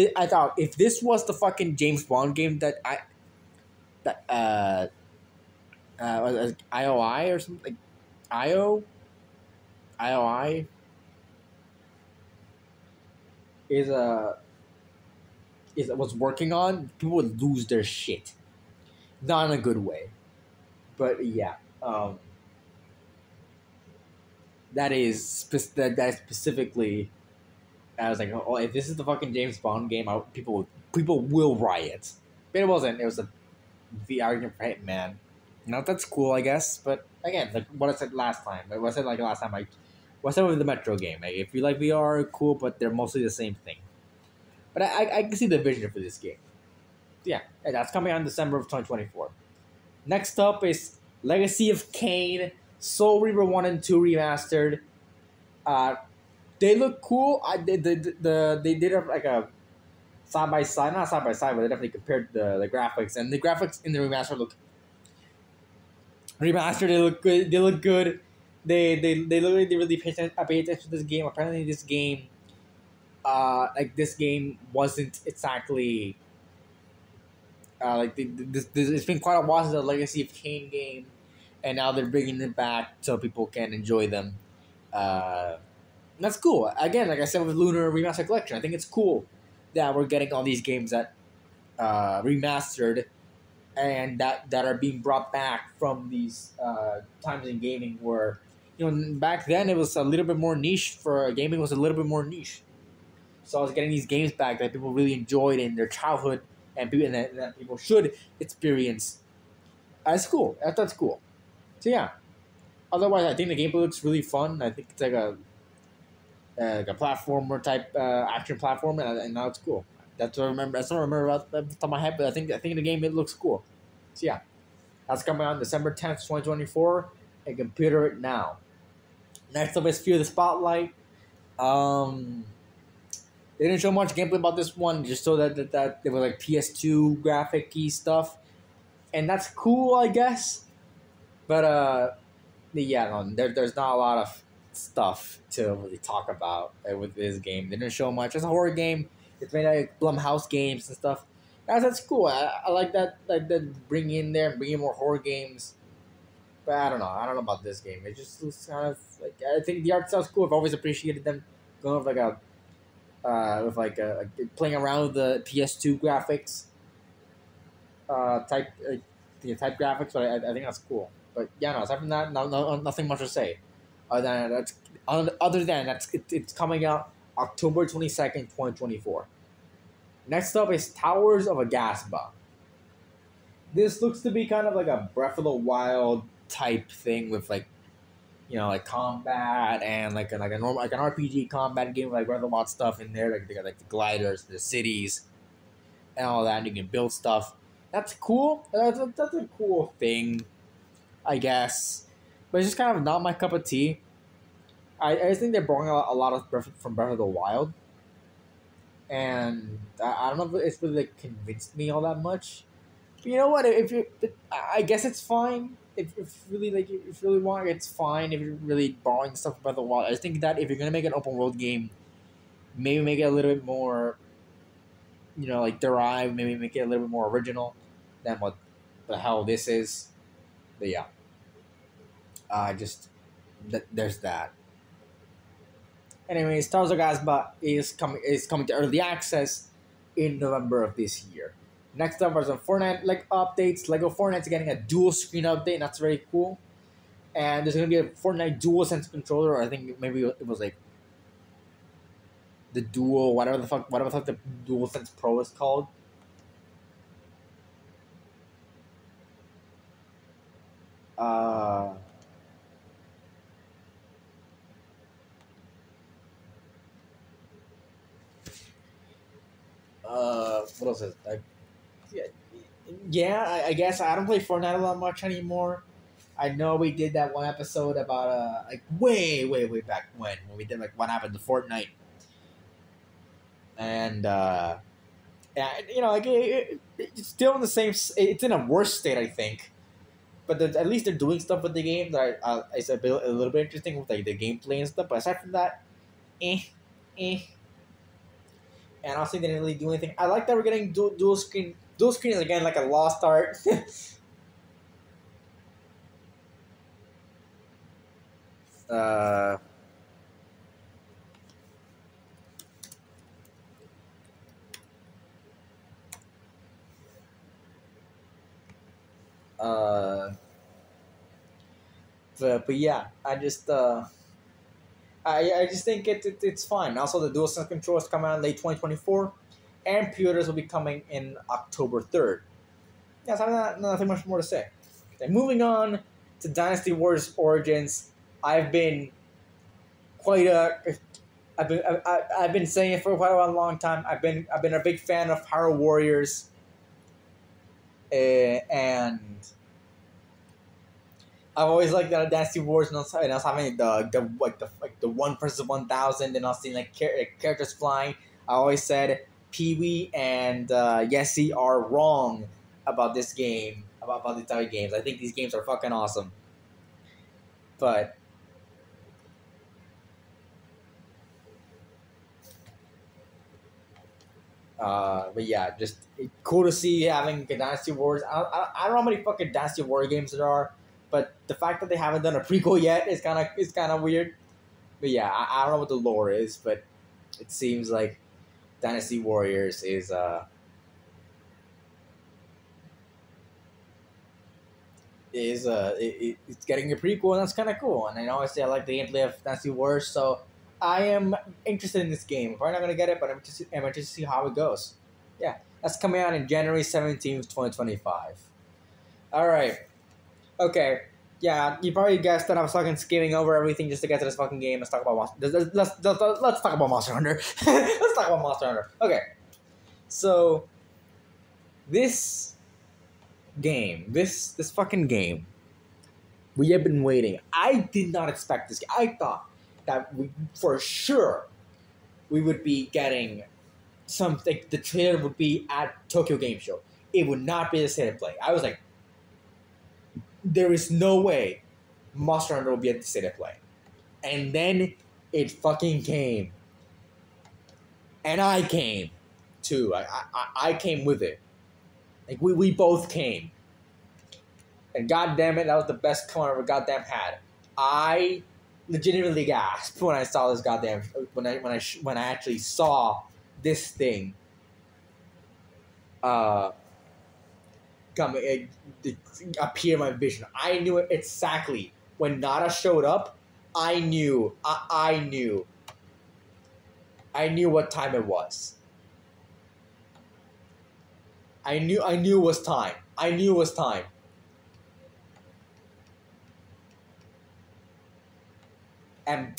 this was the fucking James Bond game that IOI or something like IOI was working on, people would lose their shit. Not in a good way. But yeah, that is specifically. I was like, oh, if this is the fucking James Bond game, people will riot. But it wasn't. It was a VR game for Hitman. That's cool, I guess. But again, like what I said last time. What I said last time. What I said with the Metro game. Like, if you like VR, cool, but they're mostly the same thing. But I can see the vision for this game. Yeah, that's coming out in December of 2024. Next up is Legacy of Kain, Soul Reaver 1 and 2 remastered. They look cool. They did like a side by side, not side by side, but they definitely compared the graphics, and the graphics in the remastered look remastered. They look good. They look good. They really pay attention to this game. Apparently, this game, this game wasn't exactly. It's been quite a while since the Legacy of Kain game, and now they're bringing it back so people can enjoy them. That's cool. Again, like I said with Lunar Remastered Collection, I think it's cool that we're getting all these games that remastered and that are being brought back from these times in gaming where back then it was a little bit more niche. For gaming was a little bit more niche, so I was getting these games back that people really enjoyed in their childhood and that people should experience That's cool. That's cool. So yeah. Otherwise, I think the gameplay looks really fun. I think it's like a platformer type action platform, and now it's cool. That's what I remember. That's what I remember about the top of my head. But I think the game it looks cool. So yeah, that's coming out December 10th, 2024. And computer it now. Next up is Fear the Spotlight. Um, they didn't show much gameplay about this one, just so that it was like PS2 graphic key stuff, and that's cool, I guess. But yeah, no, there's not a lot of stuff to really talk about with this game. They didn't show much. It's a horror game. It's made like Blumhouse games and stuff. That's cool. I like that. Like that, bring in there and bring in more horror games. But I don't know. I don't know about this game. It just looks kind of like I think the art style's cool. I've always appreciated them going with like playing around with the PS2 graphics type the type graphics. But I think that's cool. But yeah, no. Aside from that, nothing much to say. Other than that's it's coming out October 22nd, 2024. Next up is Towers of Agasba. This looks to be kind of like a Breath of the Wild type thing with like like combat and like a normal like an RPG combat game with like Breath of the Wild stuff in there. Like they got like the gliders, the cities, and all that. And you can build stuff. That's cool. That's a cool thing, I guess. But it's just kind of not my cup of tea. I just think they're borrowing a lot of from Breath of the Wild, and I don't know if it's really like convinced me all that much. But you know what? If you, I guess it's fine. If really like if you really want, it's fine. If you're really borrowing stuff from Breath of the Wild, I just think that if you're gonna make an open world game, maybe make it a little bit more, like derived. Maybe make it a little bit more original than what the hell this is. But yeah, just there's that. Anyways, Tales of Gasba is coming to early access in November of this year. Next up are some Fortnite updates. Lego Fortnite's getting a dual screen update, and that's very cool. And there's gonna be a Fortnite DualSense controller. Or I think maybe it was like the Dual, whatever the fuck the DualSense Pro is called. Uh. What else is yeah, I guess I don't play Fortnite a lot much anymore. I know we did that one episode about like way back when we did like what happened to Fortnite, and yeah, like it's still in the same. It's in a worse state, I think, but at least they're doing stuff with the game that is a little bit interesting with like the gameplay and stuff. But aside from that, eh, eh. And honestly, they didn't really do anything. I like that we're getting dual screen. Dual screen is again like a lost art. uh, uh, but yeah, I just think it's fine. Also, the DualSense controllers come out in late 2024, and pre-orders will be coming in October 3rd. Yeah, so nothing much more to say. Okay, moving on to Dynasty Warriors Origins. I've been quite a I've been saying it for quite a long time. I've been a big fan of Hyrule Warriors, and I've always liked that Dynasty Wars, and I was having the 1 versus 1,000, and I was seeing characters flying. I always said Pee Wee and Yessie are wrong about this game, about these type of games. I think these games are fucking awesome. But yeah, just cool to see having Dynasty Wars. I don't know how many fucking Dynasty War games there are, but the fact that they haven't done a prequel yet is kind of weird. But yeah, I don't know what the lore is, but it seems like Dynasty Warriors is it's getting a prequel, and that's kind of cool. And I know I like the gameplay of Dynasty Warriors, so I am interested in this game. I'm probably not gonna get it, but I'm interested to see how it goes. Yeah, that's coming out in January 17th, 2025. All right, Okay. Yeah, you probably guessed that I was fucking skimming over everything just to get to this fucking game. Let's talk about let's talk about Monster Hunter. Let's talk about Monster Hunter. Okay. So this game, this fucking game, we have been waiting. I did not expect this. I thought that for sure we would be getting something. The trailer would be at Tokyo Game Show. It would not be the state of play. I was like, there is no way Monster Hunter will be at the state of play. And then it fucking came. And I came too. I came with it. Like we both came. And goddamn it, that was the best come I ever goddamn had. I legitimately gasped when I saw this goddamn when I actually saw this thing come appear in my vision. I knew it exactly when Nada showed up. I knew what time it was. I knew it was time. I knew it was time. And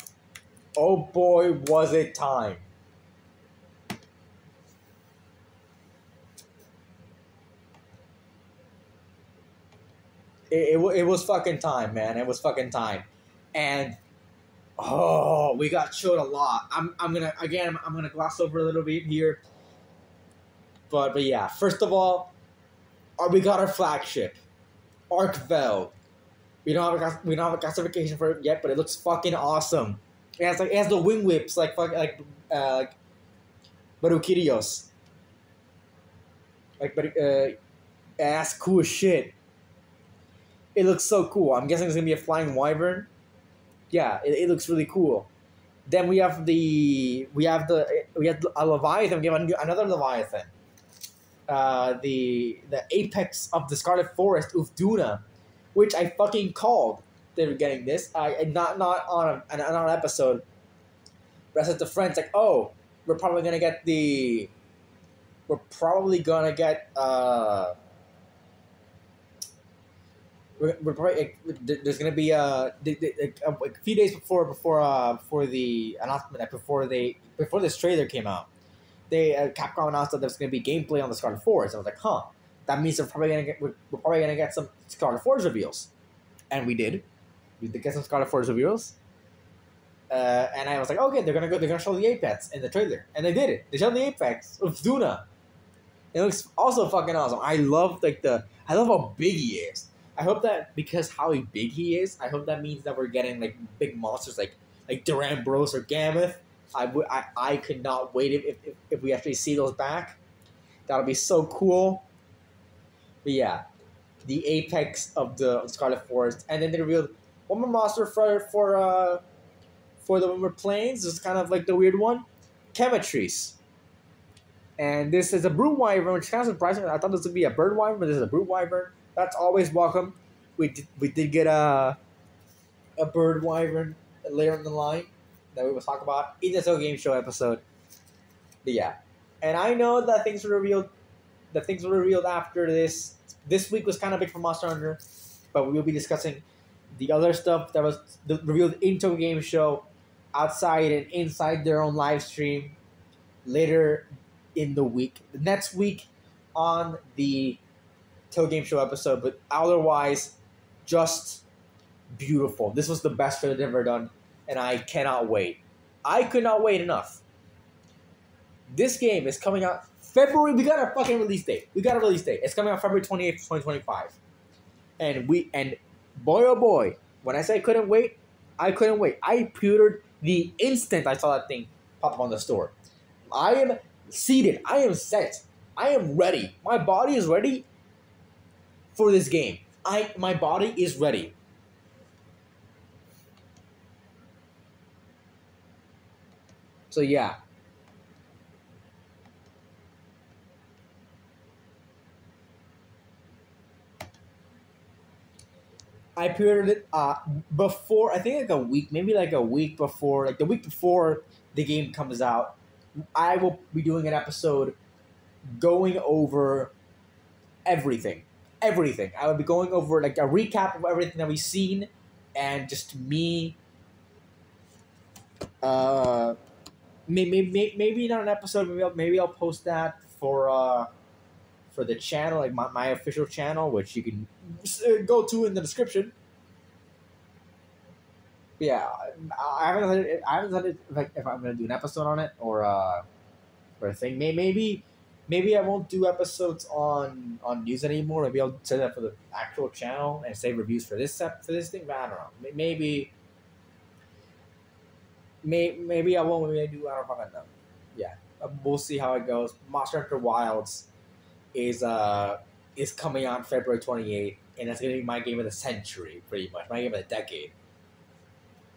oh boy, was it time. It was fucking time, man. It was fucking time. And oh, we got showed a lot. I'm gonna gloss over a little bit here. But yeah, first of all, we got our flagship, Arcvel. We don't have a classification for it yet, but it looks fucking awesome. It has the wing whips like Barukirios. That's cool as shit. It looks so cool. I'm guessing it's gonna be a flying wyvern. Yeah, it looks really cool. Then we have a Leviathan. We have another Leviathan. The apex of the Scarlet Forest, Ufduna, which I fucking called. They were getting this. Not on an episode. But I said to friends like, oh, we're probably gonna get we're probably there's gonna be a few days before the announcement before this trailer came out, Capcom announced that there's gonna be gameplay on the Scarlet Forest. I was like, huh, that means we're probably gonna get some Scarlet Forest reveals, and we did get some Scarlet Forest reveals. And I was like, okay, they're gonna show the Apex in the trailer, and they did it. They showed the Apex of Duna. It looks also fucking awesome. I love how big he is. I hope that because how big he is, I hope that means that we're getting like big monsters like Duran Bros or Gammoth. I could not wait if we actually see those back. That'll be so cool. But yeah, the apex of the Scarlet Forest, and then they revealed one more monster for the Winter Plains. This is kind of like the weird one, Chemistries. And this is a brood wyvern, which is kind of surprising. I thought this would be a bird wyvern, but this is a brood wyvern. That's always welcome. We did get a bird wyvern later in the line that we will talk about in the Tokyo Game Show episode. But yeah, and I know that things were revealed. After this. This week was kind of big for Monster Hunter, but we will be discussing the other stuff that was revealed in Tokyo Game Show, outside and inside their own live stream later in the week. The next week on the Tokyo Game Show episode, but otherwise, just beautiful. This was the best trailer they've ever done, and I cannot wait. I could not wait enough. This game is coming out February. We got a fucking release date. It's coming out February 28th, 2025. And boy oh boy, when I say I couldn't wait, I couldn't wait. I pre-ordered the instant I saw that thing pop up on the store. I am seated. I am set. I am ready. My body is ready for this game. My body is ready. So yeah. I pre-ordered it before, I think like a week, maybe like a week before, like the week before the game comes out. I will be doing an episode going over everything. everything. I would be going over like a recap of everything that we've seen, and just me. Uh, maybe not an episode. Maybe I'll post that for the channel, like my official channel, which you can go to in the description. But yeah, I haven't decided like if I'm gonna do an episode on it or a thing. Maybe I won't do episodes on news anymore. Maybe I'll say that for the actual channel and save reviews for this thing. But I don't know. Maybe I won't. Maybe I do. I don't fucking know. Yeah, we'll see how it goes. Monster Hunter Wilds is coming out February 28th, and that's gonna be my game of the century, pretty much my game of the decade.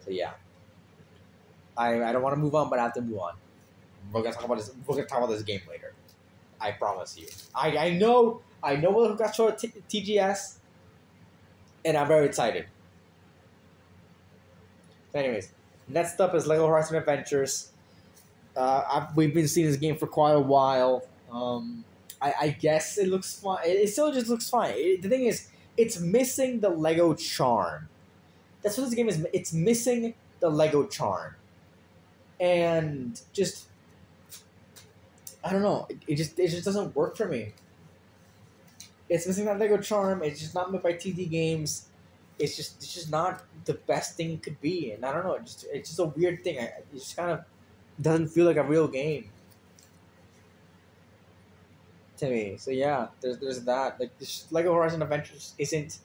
So yeah, I don't want to move on, but I have to move on. We're gonna talk about this. We're gonna talk about this game later. I promise you. I know what got shown at TGS, and I'm very excited. Anyways, next up is Lego Horizon Adventures. We've been seeing this game for quite a while. I guess it looks fine. It still just looks fine. The thing is, it's missing the Lego charm. That's what this game is. It's missing the Lego charm, and just I don't know. It just doesn't work for me. It's missing that Lego charm. It's just not made by TD Games. It's just not the best thing it could be, and I don't know. It's just a weird thing. It just kind of doesn't feel like a real game to me. So yeah, there's that. Like this Lego Horizon Adventures isn't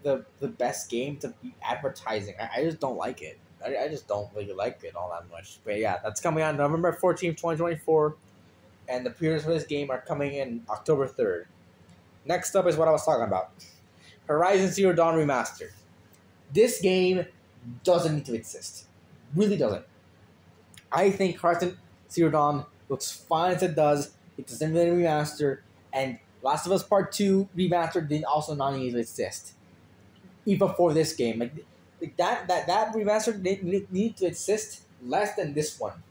the best game to be advertising. I just don't like it. I just don't really like it all that much. But yeah, that's coming out November 14th, 2024, and the pre-orders for this game are coming in October 3rd. Next up is what I was talking about. Horizon Zero Dawn Remastered. This game doesn't need to exist. Really doesn't. I think Horizon Zero Dawn looks fine as it does. It doesn't really remaster. And Last of Us Part 2 Remastered didn't also not need to exist. Even before this game. Like that remaster didn't need to exist less than this one.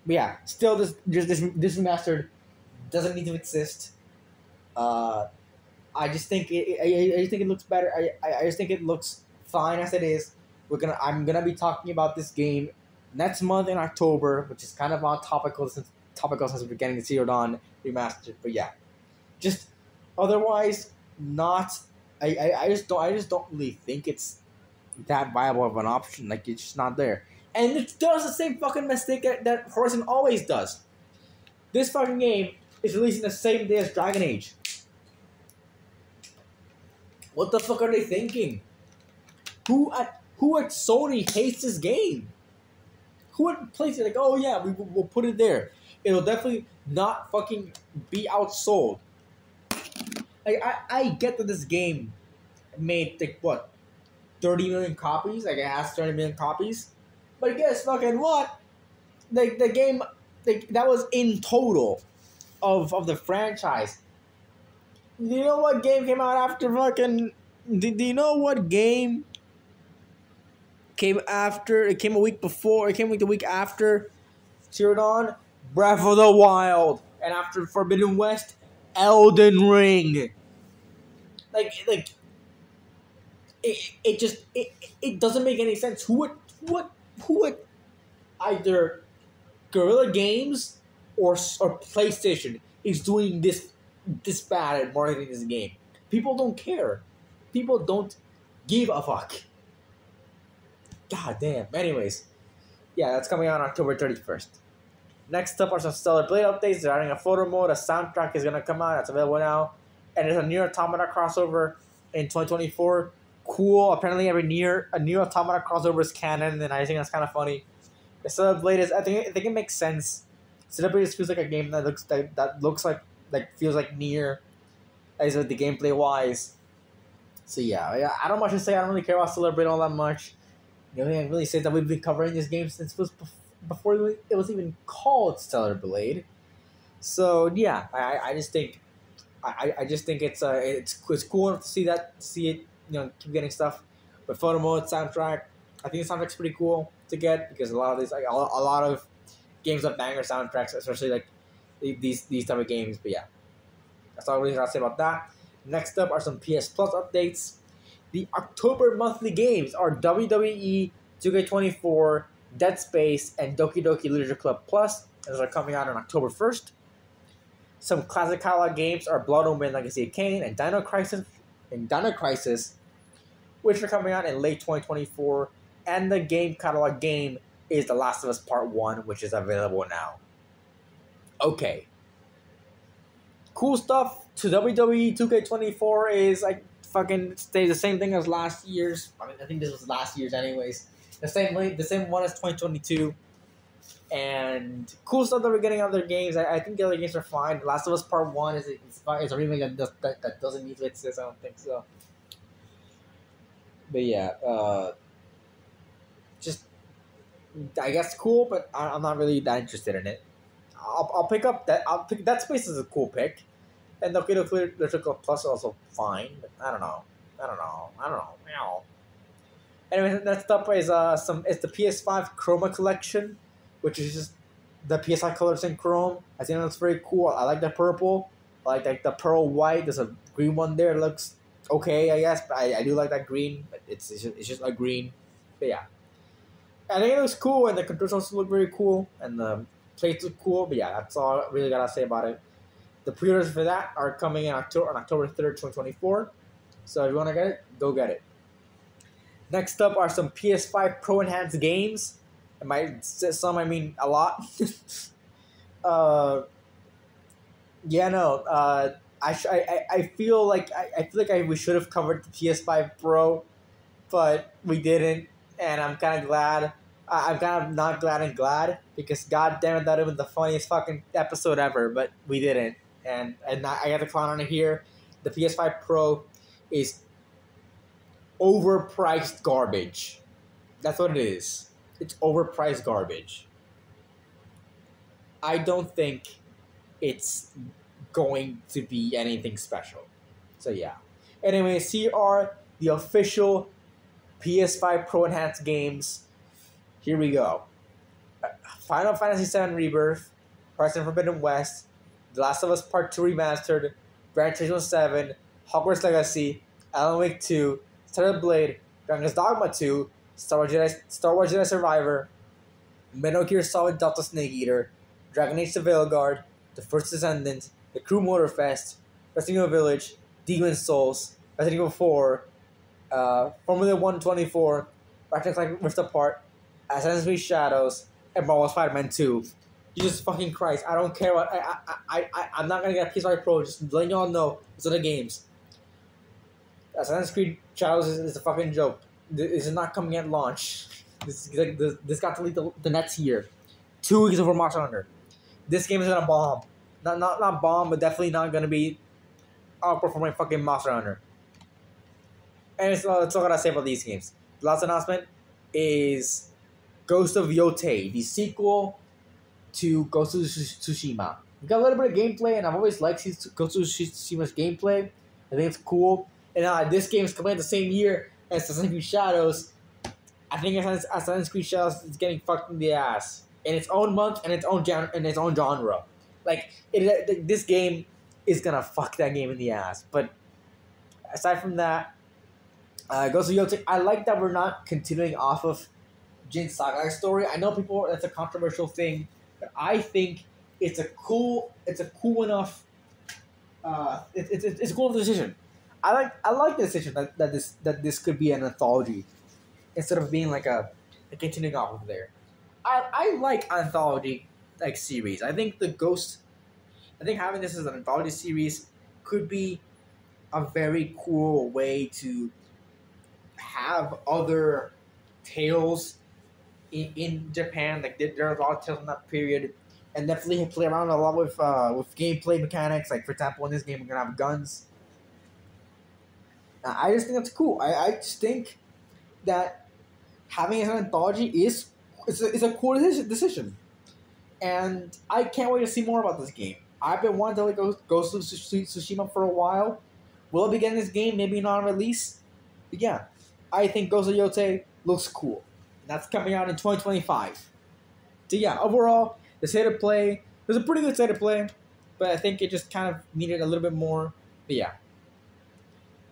But yeah, still this remastered doesn't need to exist. I just think I just think it looks better. I just think it looks fine as it is. I'm gonna be talking about this game next month in October, which is kind of on topical since we're getting the Zero Dawn remastered. But yeah, just otherwise not. I just don't really think it's that viable of an option. Like it's just not there, and it does the same fucking mistake that Horizon always does. This fucking game is releasing the same day as Dragon Age. What the fuck are they thinking? Who at Sony hates this game? Who would place it like, oh yeah, we'll put it there. It'll definitely not fucking be outsold. Like I get that this game made like what 30 million copies. Like it has 30 million copies, but guess fucking what? Like the game, like that was in total of the franchise. Do you know what game came out after fucking? Do you know what game came after? It came a week before. It came like the week after Zero Dawn. Breath of the Wild, and after Forbidden West, Elden Ring. Like it doesn't make any sense. Who would either Guerrilla Games or PlayStation is doing this bad at marketing this game? People don't care. People don't give a fuck. God damn. Anyways, yeah, that's coming out on October 31st. Next up are some Stellar Blade updates. They're adding a photo mode. A soundtrack is going to come out. That's available now. And there's a Nier Automata crossover in 2024. Cool. Apparently every Nier Automata crossover is canon, and I think that's kind of funny. The Stellar Blade is, I think it makes sense. Stellar Blade just feels like a game that looks like feels like Nier, as with the gameplay wise. So yeah, I don't much to say. I don't really care about Stellar Blade all that much. The only thing I really say is that we've been covering this game since it was before it was even called Stellar Blade. So yeah, I just think it's cool enough to see it, keep getting stuff. But photo mode, soundtrack, I think the soundtrack's pretty cool to get because a lot of these a lot of games have banger soundtracks, especially like these type of games. But yeah, that's all I really got to say about that. Next up are some PS Plus updates. The October monthly games are WWE 2K24, Dead Space, and Doki Doki Literature Club Plus. Those are coming out on October 1st. Some classic catalog games are Blood Omen Legacy of Kain and Dino Crisis, which are coming out in late 2024. And the game catalog game is The Last of Us Part 1, which is available now. Okay. Cool stuff. To WWE 2K24 is like fucking stays the same thing as last year's. I mean, I think this was last year's anyways. The same one as 2022. And cool stuff that we're getting out of their games. I think the other games are fine. The Last of Us Part 1 is a remake that doesn't need to exist. I don't think so. But yeah, just I guess cool, but I'm not really that interested in it. I'll pick up that. I'll pick that space is a cool pick, and the Literature Club Plus is also fine. But I don't know. Meow. Anyway, next up is it's the PS5 Chroma collection, which is just the PS5 colors in chrome. I think that's very cool. I like the purple. I like the pearl white. There's a green one there. It looks okay, I guess. But I do like that green. But it's just a green. But yeah, I think it looks cool, and the controls also look very cool, and the plates look cool. But yeah, that's all I really gotta say about it. The pre-orders for that are coming in on October 3rd, 2024. So if you want to get it, go get it. Next up are some PS5 Pro Enhanced games. I mean a lot. I feel like we should have covered the PS5 Pro, but we didn't, and I'm kind of glad. I'm kind of not glad and glad because god damn it, that would have been the funniest fucking episode ever, but we didn't, and I got the clown on it here. The PS5 Pro is overpriced garbage. That's what it is. It's overpriced garbage. I don't think it's going to be anything special. So yeah. Anyways, here are the official PS5 Pro Enhanced games. Here we go. Final Fantasy VII Rebirth, Horizon Forbidden West, The Last of Us Part 2 Remastered, Gran Turismo 7, Hogwarts Legacy, Alan Wake 2, Stellar Blade, Dragon's Dogma 2, Star Wars Jedi Survivor, Metal Gear Solid Delta Snake Eater, Dragon Age The Veilguard, The First Descendant, The Crew Motorfest, Resident Evil Village, Demon's Souls, Resident Evil 4, Formula 1 24, Ratchet & Clank Rift Apart, Assassin's Creed Shadows, and Marvel Spider-Man 2. Jesus fucking Christ, I don't care what I'm not gonna get a PS5 Pro, just letting y'all know these are the games. Assassin's Creed Shadows is a fucking joke. This is not coming at launch. This got to leave the next year. 2 weeks before Monster Hunter. This game is gonna bomb. Not bomb, but definitely not gonna be outperforming fucking Monster Hunter. And that's all I gotta say about these games. The last announcement is Ghost of Yotei, the sequel to Ghost of Tsushima. We got a little bit of gameplay, and I've always liked Ghost of Tsushima's gameplay. I think it's cool. And this game is coming out the same year as Assassin's Creed Shadows. I think Assassin's Creed Shadows is getting fucked in the ass in its own month and its own genre. Like this game is gonna fuck that game in the ass. But aside from that, Ghost of Yotei, I like that we're not continuing off of Jin Sagai's story. I know that's a controversial thing, but I think it's a cool enough. It's a cool decision. I like the decision that this could be an anthology instead of being like a continuing off of there. I like anthology like series. I think having this as an anthology series could be a very cool way to have other tales in Japan. Like there are a lot of tales in that period, and definitely play around a lot with gameplay mechanics. Like for example, in this game we're gonna have guns. I just think that's cool. I just think that having an anthology is a cool decision. And I can't wait to see more about this game. I've been wanting to go to Tsushima for a while. Will I be getting this game? Maybe not on release. But yeah, I think Ghost of Yotei looks cool. And that's coming out in 2025. So yeah, overall, the state of play, it was a pretty good state of play. But I think it just kind of needed a little bit more. But yeah.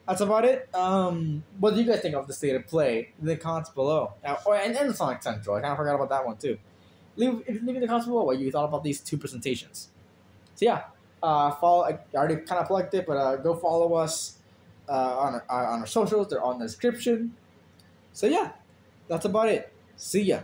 That's about it. What do you guys think of the state of play? In the comments below. And the Sonic Central. I kind of forgot about that one too. Leave in the comments below what you thought about these two presentations. So yeah, follow. I already kind of plugged it, but go follow us on our socials. They're on the description. So yeah, that's about it. See ya.